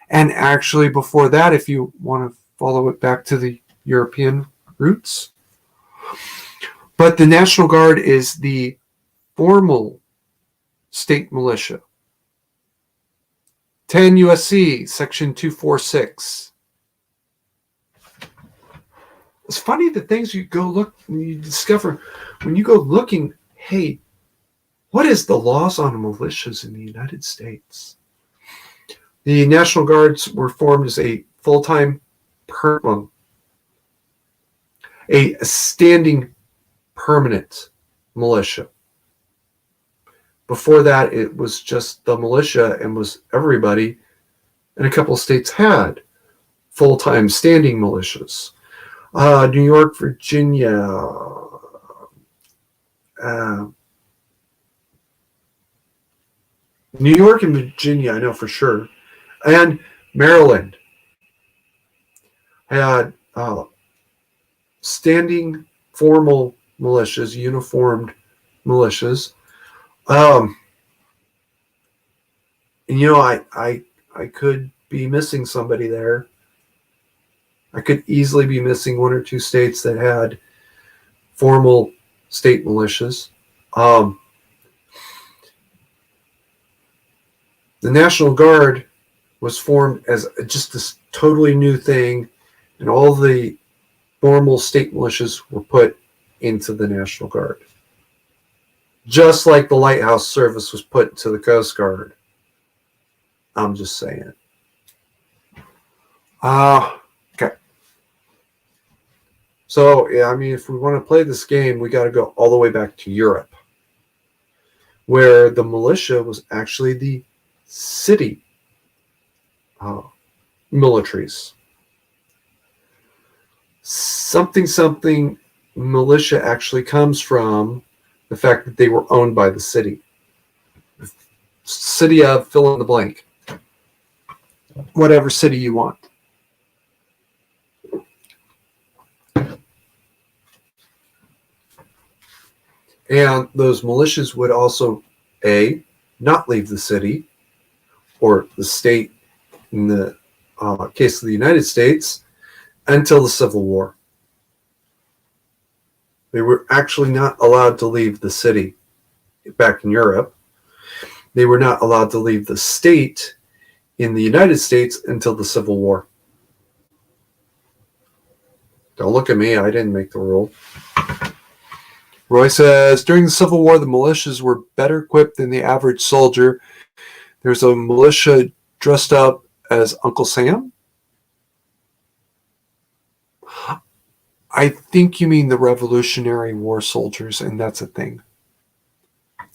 And actually before that, if you want to follow it back to the European roots. But the National Guard is the formal state militia. 10 USC, Section 246. It's funny the things you go look and you discover when you go looking, hey, what is the laws on militias in the United States? The National Guards were formed as a full-time a standing permanent militia. Before that, it was just the militia and was everybody. And a couple of states had full-time standing militias. New York, Virginia, New York and Virginia, I know for sure, and Maryland had standing formal militias, uniformed militias. And, you know, I could be missing somebody there. I could easily be missing one or two states that had formal state militias. The National Guard was formed as just this totally new thing, and all the formal state militias were put into the National Guard. Just like the Lighthouse Service was put into the Coast Guard. I'm just saying. Okay. So, yeah, I mean, if we want to play this game, we got to go all the way back to Europe, where the militia was actually the city militaries. Something militia actually comes from the fact that they were owned by the city. City of fill in the blank. Whatever city you want. And those militias would also, A, not leave the city or the state in the case of the United States until the Civil War. They were actually not allowed to leave the city back in Europe. They were not allowed to leave the state in the United States until the Civil War. Don't look at me. I didn't make the rule. Roy says, during the Civil War, the militias were better equipped than the average soldier. There's a militia dressed up as Uncle Sam. I think you mean the Revolutionary War soldiers, and that's a thing.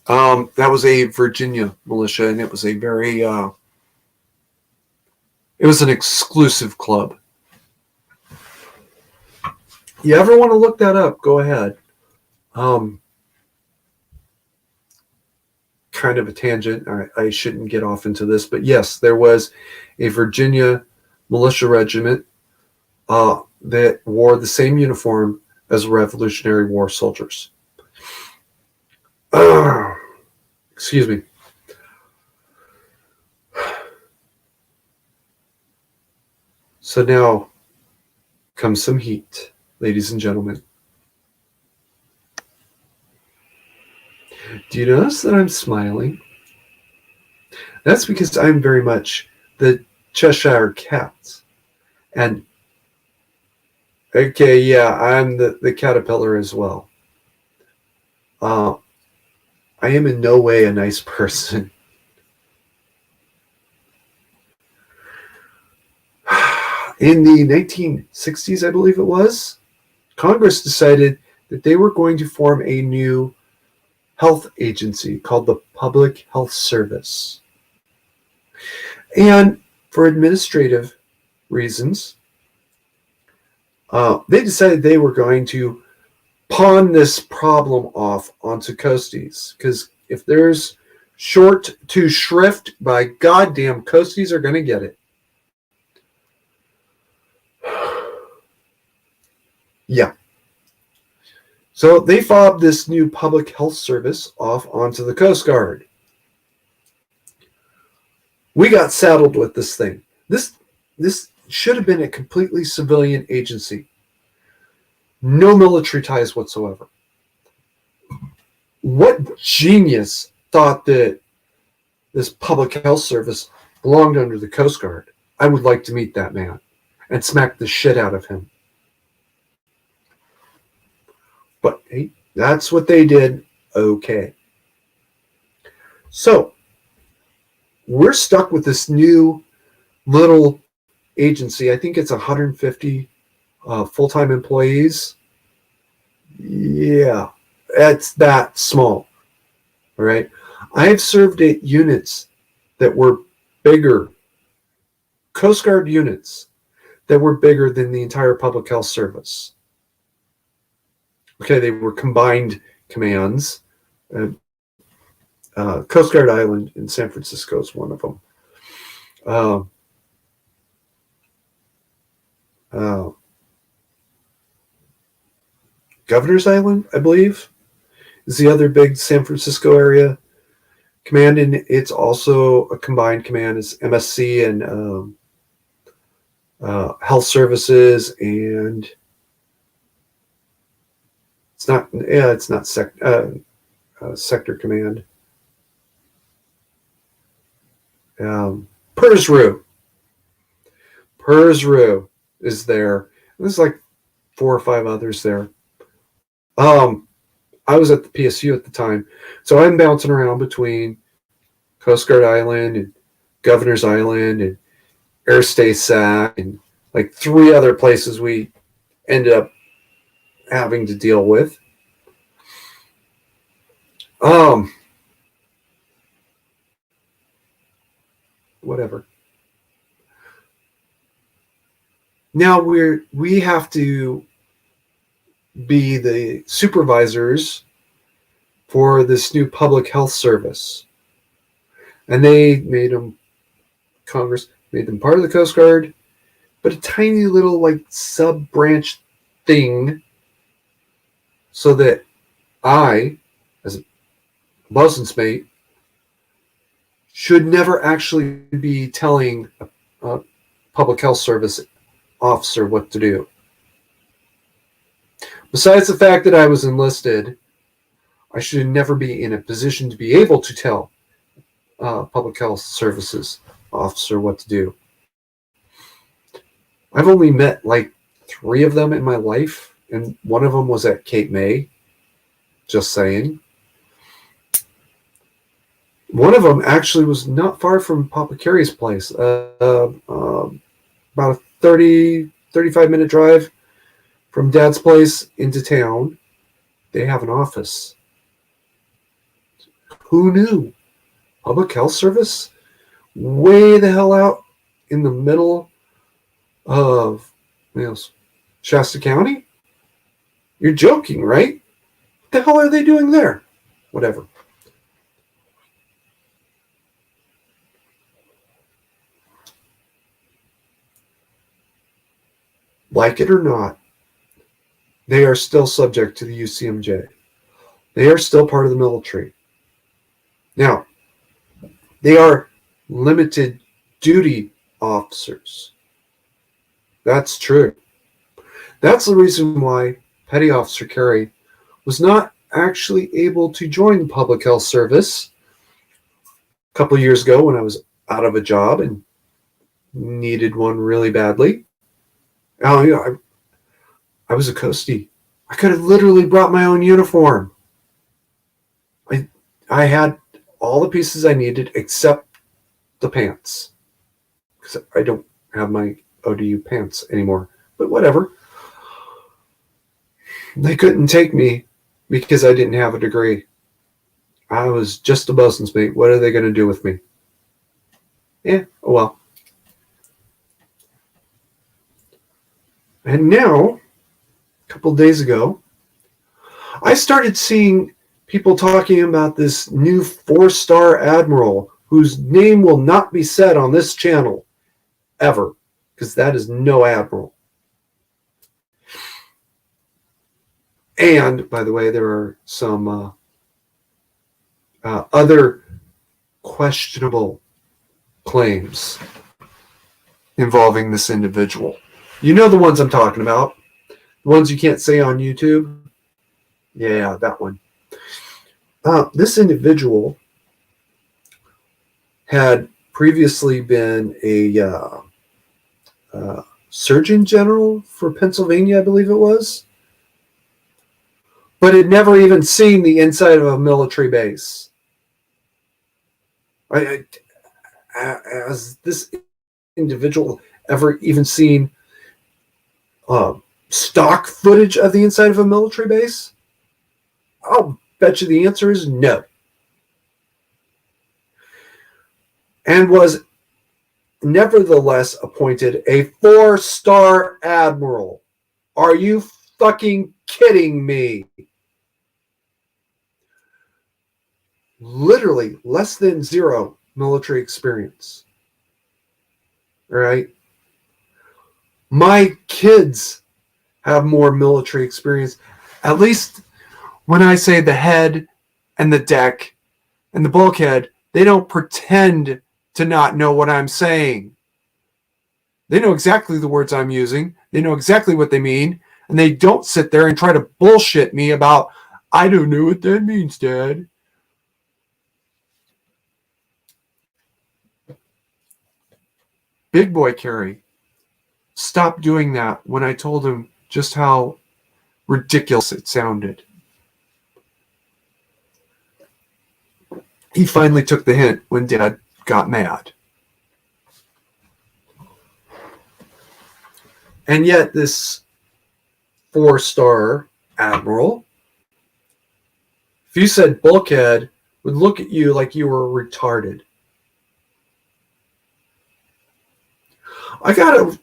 That was a Virginia militia, and it was a very, it was an exclusive club. You ever want to look that up, go ahead. Kind of a tangent. I shouldn't get off into this, but yes, there was a Virginia militia regiment that wore the same uniform as Revolutionary War soldiers. Excuse me. So now comes some heat, ladies and gentlemen. Do you notice that I'm smiling? That's because I'm very much the Cheshire Cat. And, okay, yeah, I'm the caterpillar as well. I am in no way a nice person. In the 1960s, I believe it was, Congress decided that they were going to form a new health agency called the Public Health Service. And for administrative reasons, they decided they were going to pawn this problem off onto coasties. Because if there's short to shrift, by goddamn, coasties are going to get it. Yeah. So they fobbed this new public health service off onto the Coast Guard. We got saddled with this thing. This should have been a completely civilian agency. No military ties whatsoever. What genius thought that this public health service belonged under the Coast Guard? I would like to meet that man and smack the shit out of him. But hey, that's what they did. Okay. So, we're stuck with this new little agency. I think it's 150 full-time employees. Yeah, it's that small. All right. I have served at units that were bigger, Coast Guard units that were bigger than the entire public health service. Okay, they were combined commands. Coast Guard Island in San Francisco is one of them. Governor's Island, I believe, is the other big San Francisco area command, and it's also a combined command. It's MSC and Health Services, and it's not Sector Command. PERSRU is there. There's like 4 or 5 others there. I was at the PSU at the time, so I'm bouncing around between Coast Guard Island and Governor's Island and Air Stay Sac and like 3 other places we ended up having to deal with. Whatever. Now we have to be the supervisors for this new public health service. And Congress made them part of the Coast Guard, but a tiny little like sub-branch thing so that I, as a bosun's mate, should never actually be telling a public health service officer what to do. Besides the fact that I was enlisted, I should never be in a position to be able to tell public health services officer what to do. I've only met like 3 of them in my life, and one of them was at Cape May. Just saying. One of them actually was not far from Papa Carey's place, about a 35-minute drive from Dad's place into town. They have an office. Who knew? Public health service? Way the hell out in the middle of Shasta County? You're joking, right? What the hell are they doing there? Whatever. Like it or not, they are still subject to the UCMJ. They are still part of the military. Now, they are limited duty officers. That's true. That's the reason why Petty Officer Carey was not actually able to join the public health service a couple of years ago when I was out of a job and needed one really badly. I was a coastie. I could have literally brought my own uniform. I I had all the pieces I needed except the pants. Because I don't have my ODU pants anymore. But whatever. They couldn't take me because I didn't have a degree. I was just a bosun's mate. What are they going to do with me? Yeah, oh well. And now, a couple days ago, I started seeing people talking about this new 4-star admiral whose name will not be said on this channel ever, because that is no admiral. And, by the way, there are some other questionable claims involving this individual. You know the ones I'm talking about. The ones you can't say on YouTube. Yeah, that one. This individual had previously been a Surgeon General for Pennsylvania, I believe it was, but had never even seen the inside of a military base. Has this individual ever even seen stock footage of the inside of a military base? I'll bet you the answer is no. And was nevertheless appointed a 4-star admiral. Are you fucking kidding me? Literally less than 0 military experience. All right? My kids have more military experience. At least when I say the head and the deck and the bulkhead, they don't pretend to not know what I'm saying. They know exactly the words I'm using. They know exactly what they mean. And they don't sit there and try to bullshit me about, I don't know what that means, Dad. Big boy Carrie stopped doing that when I told him just how ridiculous it sounded. He finally took the hint when Dad got mad. And yet this 4-star admiral, if you said bulkhead, would look at you like you were retarded. I gotta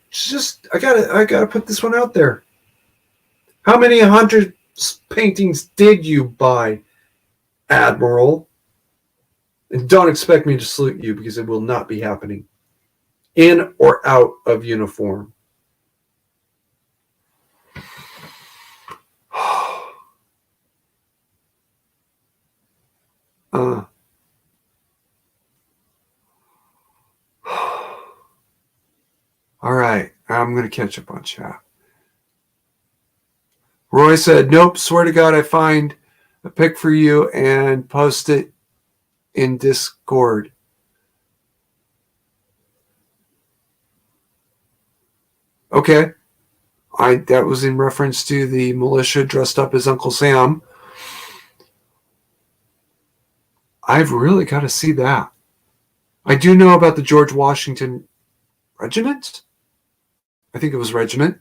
put this one out there. How many 100 paintings did you buy, Admiral? And don't expect me to salute you, because it will not be happening. In or out of uniform. All right, I'm going to catch up on chat. Roy said, nope, swear to God, I find a pic for you and post it in Discord. Okay. That was in reference to the militia dressed up as Uncle Sam. I've really got to see that. I do know about the George Washington Regiment. I think it was Regiment.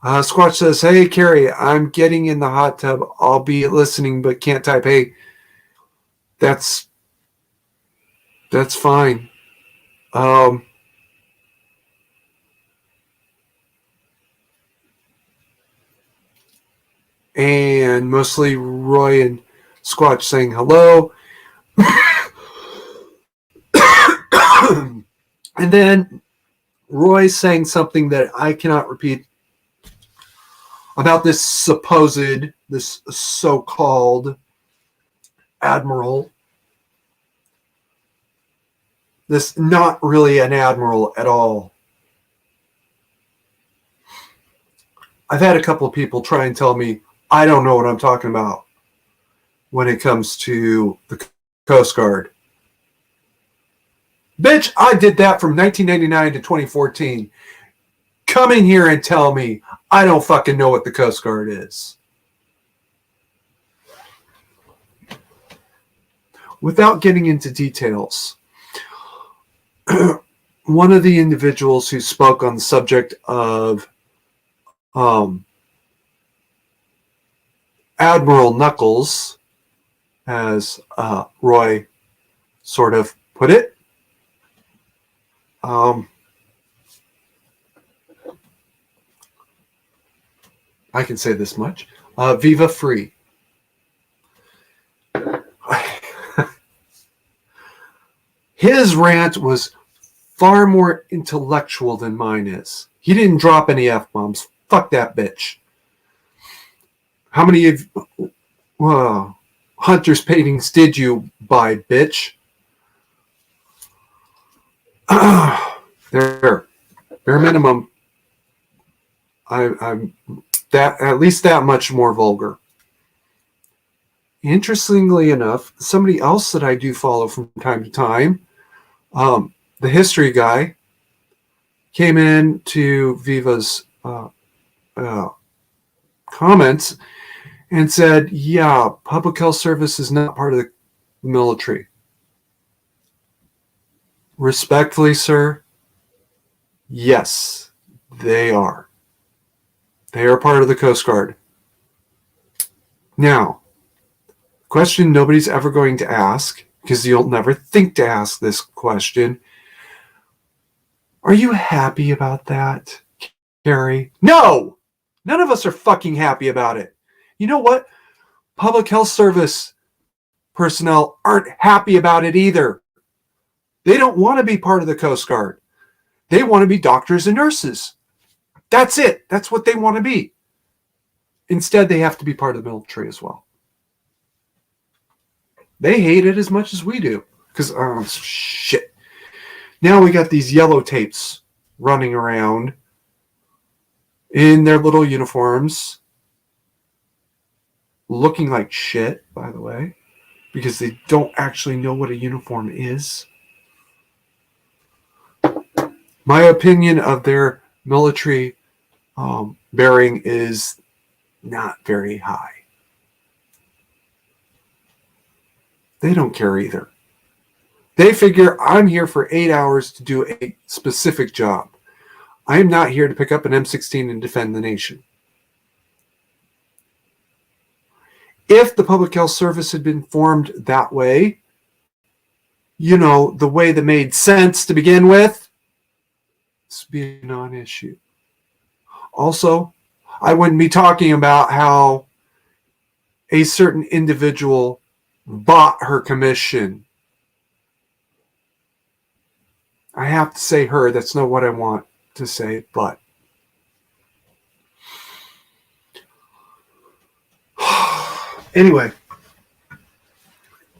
Squatch says, hey, Carrie, I'm getting in the hot tub. I'll be listening, but can't type. Hey, that's fine. And mostly Roy and Squatch saying hello. And then Roy saying something that I cannot repeat about this so-called admiral. This not really an admiral at all. I've had a couple of people try and tell me I don't know what I'm talking about when it comes to the Coast Guard. Bitch, I did that from 1999 to 2014. Come in here and tell me I don't fucking know what the Coast Guard is. without getting into details, one of the individuals who spoke on the subject of Admiral Knuckles, as Roy sort of put it, I can say this much, Viva Free. His rant was far more intellectual than mine is. He didn't drop any F-bombs. Fuck that bitch. How many of Hunter's paintings did you buy, bitch? There. Bare minimum. I'm that at least that much more vulgar. Interestingly enough, somebody else that I do follow from time to time, the history guy, came in to Viva's comments and said, yeah, public health service is not part of the military. Respectfully, sir, yes, they are. They are part of the Coast Guard. Now, question nobody's ever going to ask, because you'll never think to ask this question. Are you happy about that, Carrie? No! None of us are fucking happy about it. You know what? Public health service personnel aren't happy about it either. They don't want to be part of the Coast Guard. They want to be doctors and nurses. That's it. That's what they want to be. Instead, they have to be part of the military as well. They hate it as much as we do. Because, oh, shit. Now we got these yellow tapes running around in their little uniforms, looking like shit, by the way, because they don't actually know what a uniform is. My opinion of their military bearing is not very high. They don't care either. They figure I'm here for 8 hours to do a specific job. I am not here to pick up an M16 and defend the nation. If the Public Health Service had been formed that way, you know, the way that made sense to begin with, this would be a non-issue. Also, I wouldn't be talking about how a certain individual bought her commission. I have to say her. That's not what I want to say, but anyway,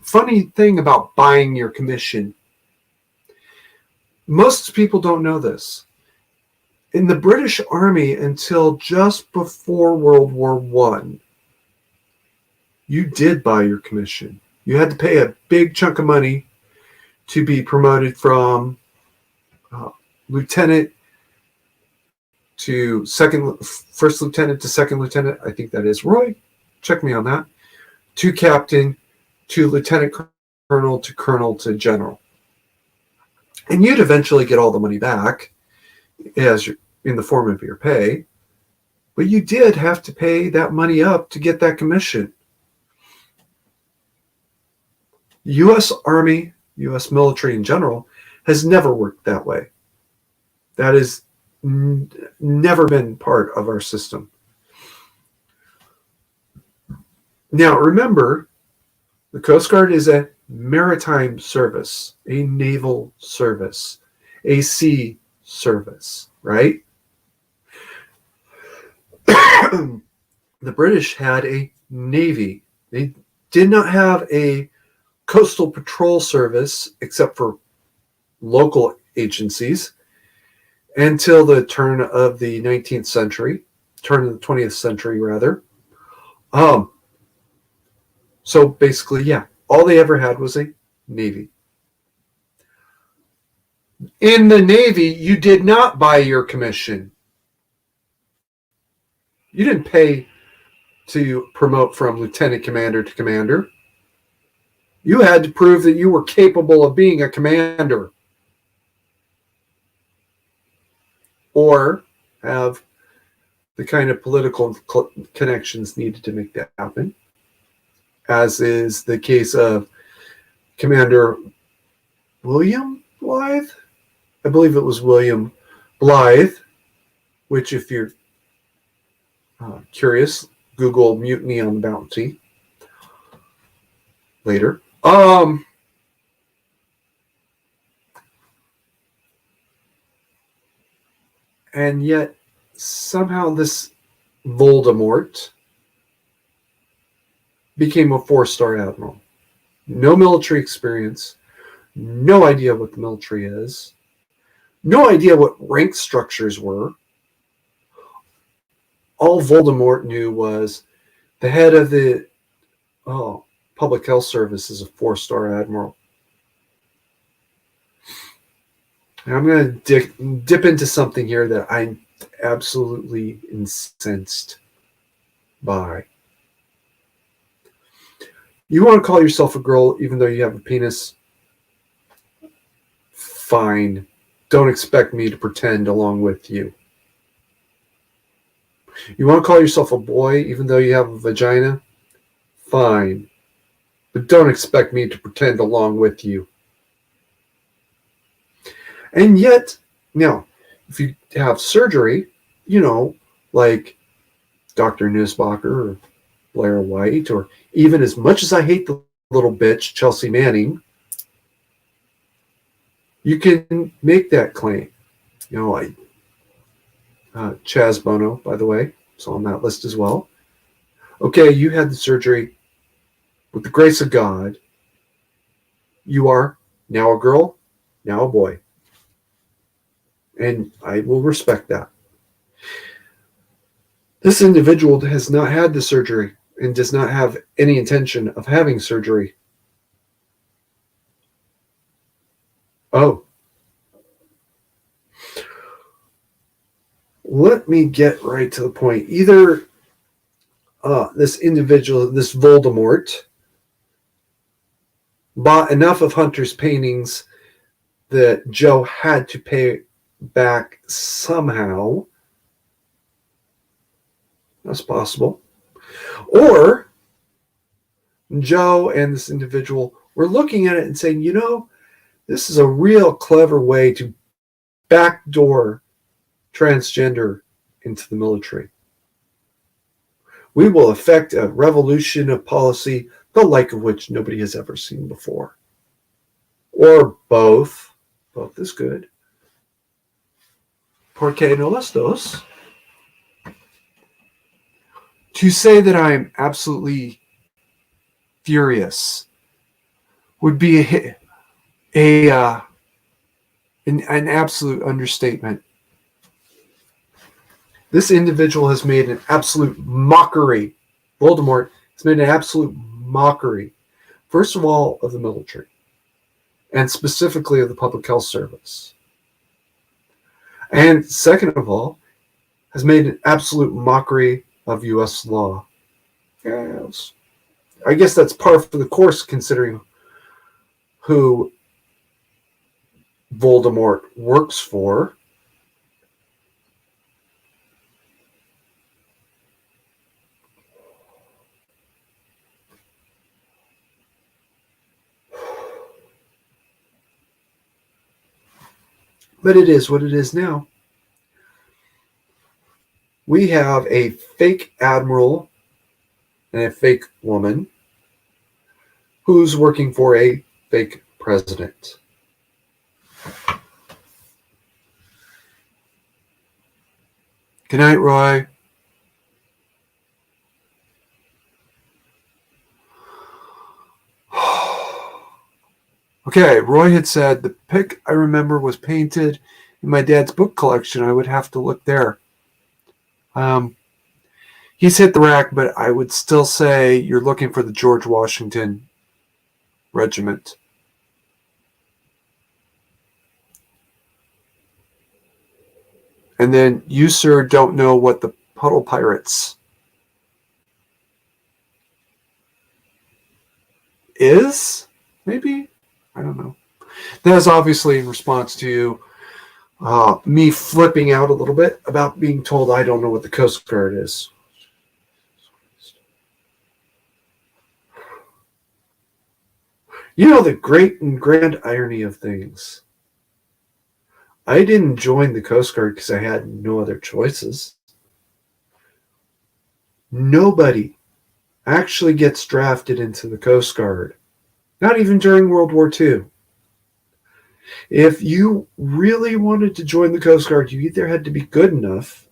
funny thing about buying your commission. Most people don't know this. In the British Army, until just before World War I, you did buy your commission. You had to pay a big chunk of money to be promoted from lieutenant to first lieutenant to second lieutenant. I think that is Roy. Check me on that. To captain, to lieutenant colonel to general. And you'd eventually get all the money back as in the form of your pay. But you did have to pay that money up to get that commission. U.S. Army, U.S. military in general, has never worked that way. That has never been part of our system. Now, remember, the Coast Guard is a maritime service, a naval service, a sea service, right? The British had a navy. They did not have a coastal patrol service except for local agencies until the turn of the 19th century, turn of the 20th century rather. So basically, yeah, all they ever had was a navy. In the Navy, you did not buy your commission. You didn't pay to promote from lieutenant commander to commander. You had to prove that you were capable of being a commander or have the kind of political connections needed to make that happen, as is the case of Commander William Blythe. I believe it was William Blythe, which, if you're curious, Google Mutiny on the Bounty later. And yet, somehow, this Voldemort became a 4-star admiral. No military experience, no idea what the military is, no idea what rank structures were. All Voldemort knew was the head of the public health service is a 4-star admiral. And I'm going to dip into something here that I'm absolutely incensed by. You want to call yourself a girl even though you have a penis? Fine. Don't expect me to pretend along with you. You want to call yourself a boy even though you have a vagina? Fine. But don't expect me to pretend along with you. And yet, now, if you have surgery, like Dr. Nussbacher or Blair White, or even, as much as I hate the little bitch, Chelsea Manning, you can make that claim. Like Chaz Bono, by the way, is on that list as well. Okay, you had the surgery. With the grace of God, you are now a girl, now a boy. And I will respect that. This individual has not had the surgery and does not have any intention of having surgery. Oh. Let me get right to the point. Either this individual, this Voldemort, bought enough of Hunter's paintings that Joe had to pay back somehow. That's possible. Or Joe and this individual were looking at it and saying, this is a real clever way to backdoor transgender into the military. We will effect a revolution of policy, the like of which nobody has ever seen before. Or both. Both is good. Porque no las dos. To say that I'm absolutely furious would be an absolute understatement. This individual has made an absolute mockery. Voldemort has made an absolute mockery, first of all, of the military, and specifically of the public health service. And second of all, has made an absolute mockery of U.S. law. Yes. I guess that's par for the course, considering who Voldemort works for. But it is what it is now. We have a fake admiral and a fake woman who's working for a fake president. Good night, Roy. Okay, Roy had said the pic I remember was painted in my dad's book collection. I would have to look there. He's hit the rack, but I would still say you're looking for the George Washington Regiment. And then you, sir, don't know what the Puddle Pirates is? Maybe. I don't know. That was obviously in response to me flipping out a little bit about being told I don't know what the Coast Guard is. You know, the great and grand irony of things. I didn't join the Coast Guard because I had no other choices. Nobody actually gets drafted into the Coast Guard, not even during World War II. If you really wanted to join the Coast Guard, you either had to be good enough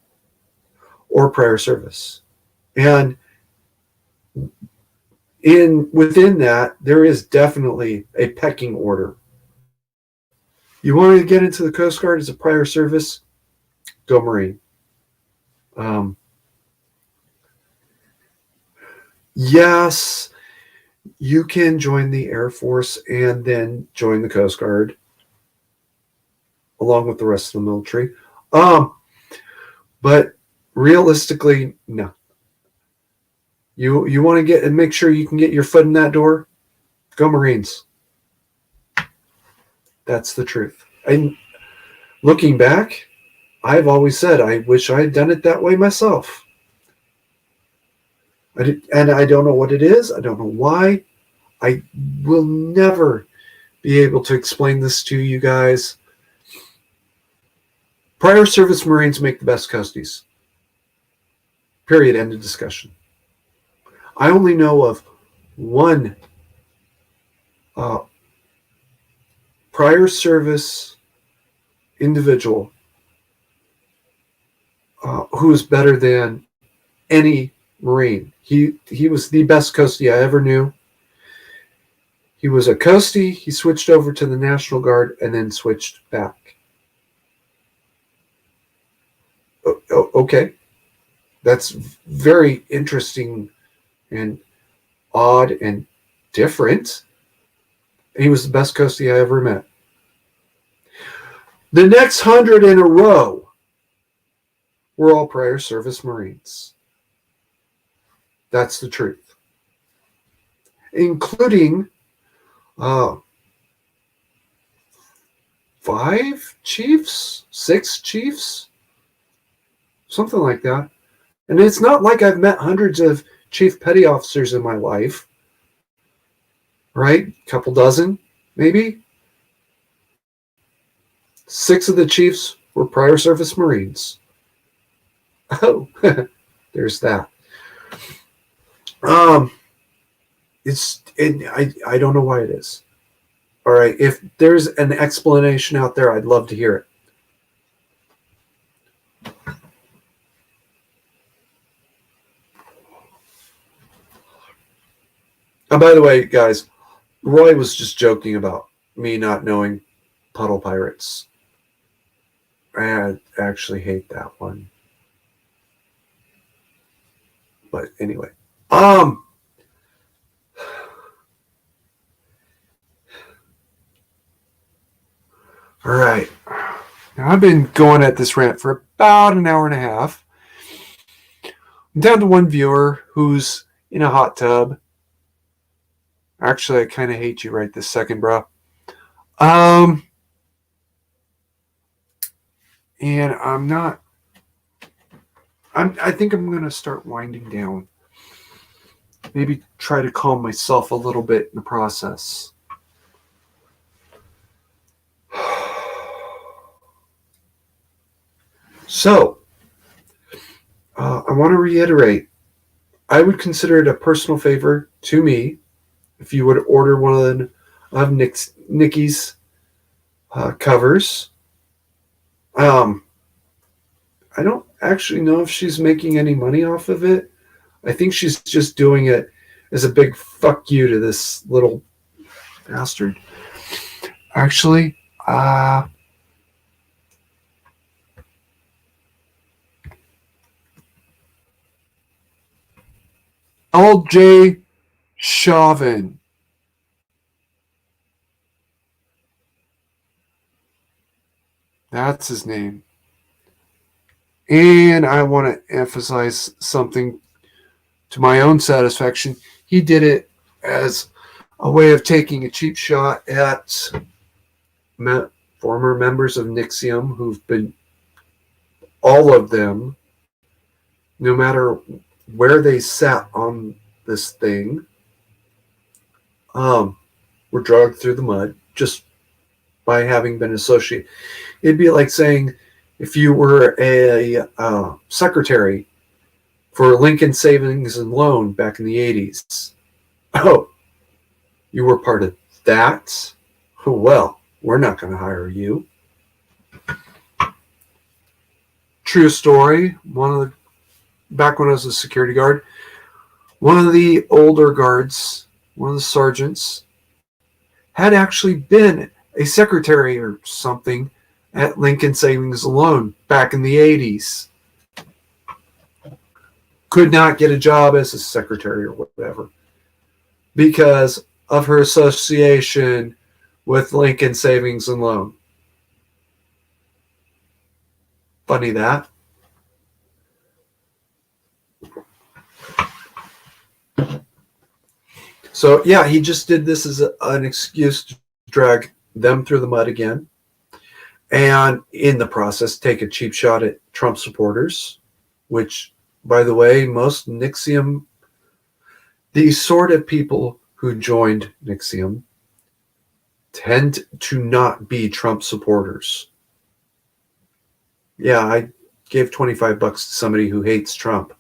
or prior service. And within that, there is definitely a pecking order. You want to get into the Coast Guard as a prior service, go Marine. Yes, you can join the Air Force and then join the Coast Guard along with the rest of the military. But realistically, no. You want to get and make sure you can get your foot in that door, go Marines. That's the truth. And looking back, I've always said I wish I had done it that way myself. And I don't know what it is. I don't know why. I will never be able to explain this to you guys. Prior service Marines make the best coasties. Period. End of discussion. I only know of one prior service individual who is better than any Marine. He was the best coastie I ever knew. He was a coastie. He switched over to the National Guard and then switched back. Okay. That's very interesting and odd and different. He was the best coastie I ever met. The next 100 in a row were all prior service Marines. That's the truth. Including 5 chiefs, 6 chiefs, something like that. And it's not like I've met hundreds of chief petty officers in my life, right? A couple dozen, maybe. 6 of the chiefs were prior service Marines. Oh, there's that. I don't know why it is. All right, if there's an explanation out there, I'd love to hear it. And by the way, guys, Roy was just joking about me not knowing Puddle Pirates. I actually hate that one. But anyway. All right. Now I've been going at this rant for about an hour and a half. I'm down to one viewer who's in a hot tub. Actually, I kind of hate you right this second, bro. And I think I'm going to start winding down. Maybe try to calm myself a little bit in the process. So, I want to reiterate, I would consider it a personal favor to me if you would order one of Nikki's covers. I don't actually know if she's making any money off of it. I think she's just doing it as a big fuck you to this little bastard. Actually, LJ Chauvin. That's his name. And I want to emphasize something to my own satisfaction. He did it as a way of taking a cheap shot at former members of NXIVM who've been, all of them, no matter where they sat on this thing, were dragged through the mud just by having been associated. It'd be like saying if you were a secretary for Lincoln Savings and Loan back in the 80s. Oh, you were part of that? Well, we're not going to hire you. True story. Back when I was a security guard, one of the older guards, one of the sergeants, had actually been a secretary or something at Lincoln Savings and Loan back in the 80s. Could not get a job as a secretary or whatever because of her association with Lincoln Savings and Loan. Funny that. So, yeah, he just did this as an excuse to drag them through the mud again. And in the process, take a cheap shot at Trump supporters, which, by the way, most NXIVM, these sort of people who joined NXIVM tend to not be Trump supporters. Yeah, I gave $25 to somebody who hates Trump.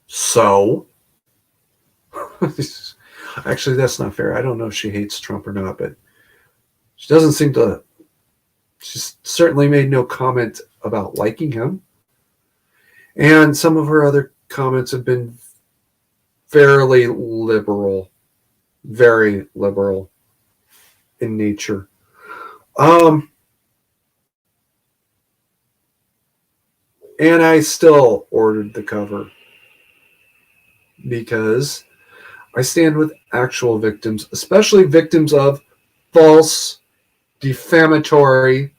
So, actually, that's not fair. I don't know if she hates Trump or not, but she doesn't seem to. She certainly made no comment about liking him. And some of her other comments have been fairly liberal, very liberal in nature. And I still ordered the cover because I stand with actual victims, especially victims of false, defamatory,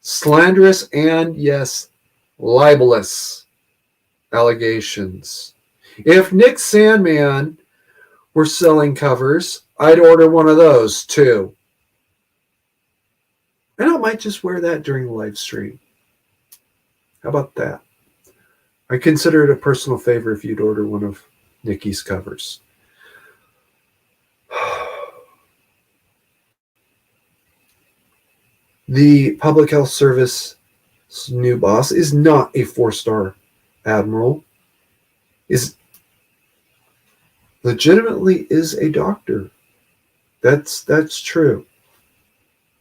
slanderous, and yes, libelous allegations. If Nick Sandman were selling covers, I'd order one of those too. And I might just wear that during the live stream. How about that? I consider it a personal favor if you'd order one of Nikki's covers. The Public Health Service new boss is not a 4-star admiral, is legitimately is a doctor. That's true.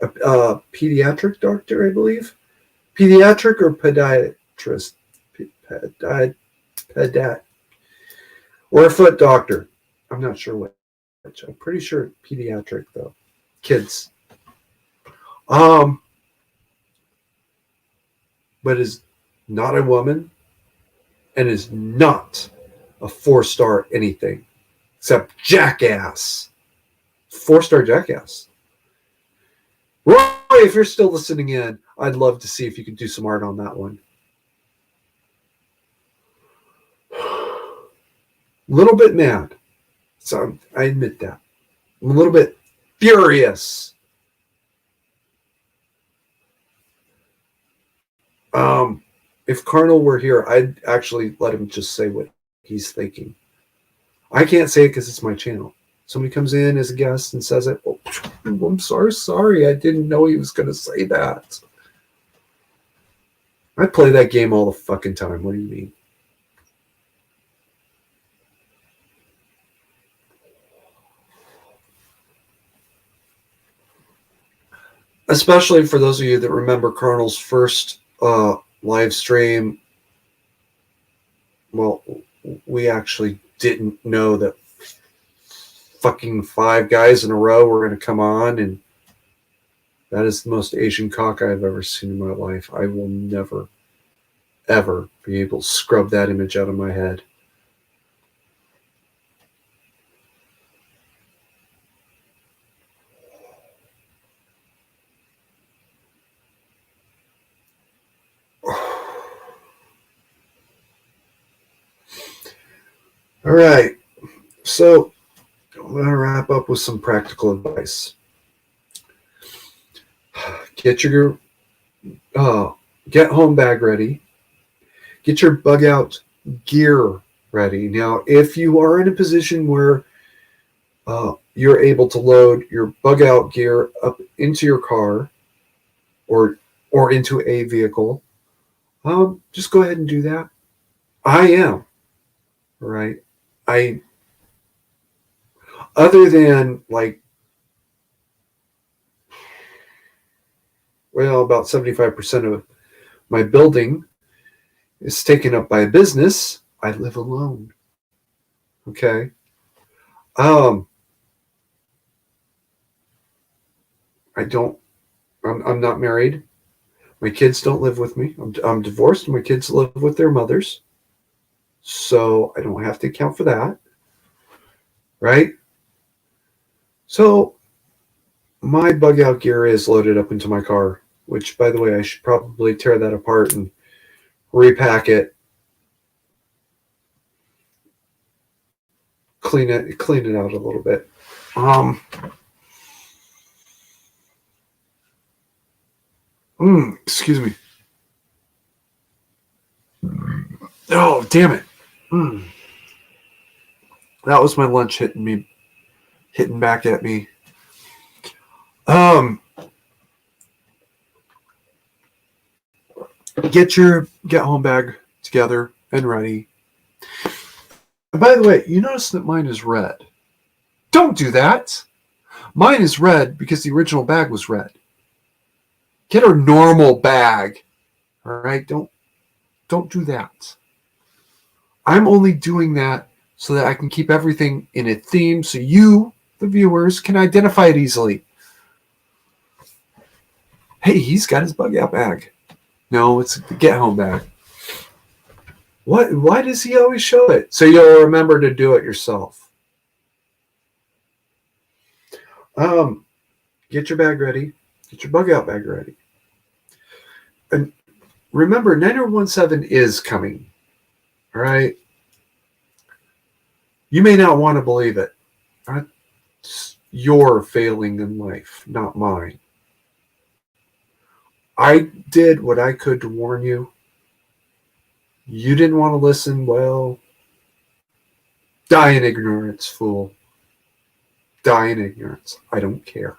A pediatric doctor, I believe. Pediatric or podiatrist? Or a foot doctor. I'm not sure which. I'm pretty sure pediatric though. Kids. But is not a woman and is not a 4-star anything except jackass. 4-star jackass. Roy, if you're still listening in, I'd love to see if you could do some art on that one. A little bit mad. So I admit that. I'm a little bit furious. If Carnal were here, I'd actually let him just say what he's thinking. I can't say it because it's my channel. Somebody comes in as a guest and says it. Oh, I'm sorry. I didn't know he was going to say that. I play that game all the fucking time. What do you mean? Especially for those of you that remember Carnal's first live stream. Well, we actually didn't know that fucking 5 guys in a row were going to come on, and that is the most Asian cock I've ever seen in my life. I will never, ever be able to scrub that image out of my head. All right. So I'm going to wrap up with some practical advice. Get your get home bag ready. Get your bug out gear ready. Now, if you are in a position where you're able to load your bug out gear up into your car or into a vehicle, just go ahead and do that. I am right. I other than like about 75% of my building is taken up by a business. I live alone. Okay. Um, I don't. I'm not married. My kids don't live with me. I'm divorced. My kids live with their mothers, so I don't have to account for that, right? So my bug out gear is loaded up into my car. Which, by the way, I should probably tear that apart and repack it, clean it out a little bit. Um, Excuse me. Oh, damn it. Mm. That was my lunch hitting back at me. Um, get home bag together and ready. And by the way, you notice that mine is red. Don't do that. Mine is red because the original bag was red. Get a normal bag. All right? Don't do that. I'm only doing that so that I can keep everything in a theme so you, the viewers, can identify it easily. Hey, he's got his bug out bag. No, it's the get home bag. What? Why does he always show it? So you'll remember to do it yourself. Get your bag ready. Get your bug out bag ready. And remember, 9017 is coming. All right? You may not want to believe it. That's your failing in life, not mine. I did what I could to warn you. You didn't want to listen. Well, die in ignorance, fool. Die in ignorance. I don't care.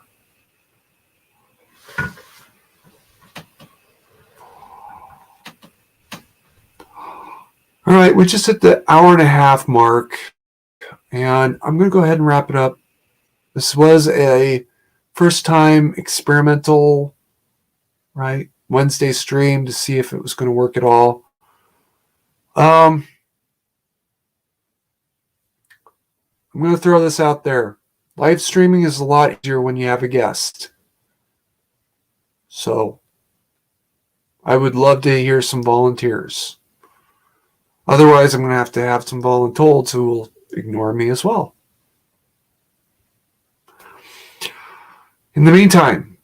All right, we just hit the hour and a half mark, and I'm going to go ahead and wrap it up. This was a first time experimental, right, Wednesday stream to see if it was going to work at all. I'm going to throw this out there. Live streaming is a lot easier when you have a guest. So I would love to hear some volunteers. Otherwise, I'm going to have some voluntold who will ignore me as well. In the meantime,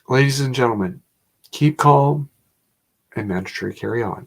ladies and gentlemen, keep calm and mandatory carry on.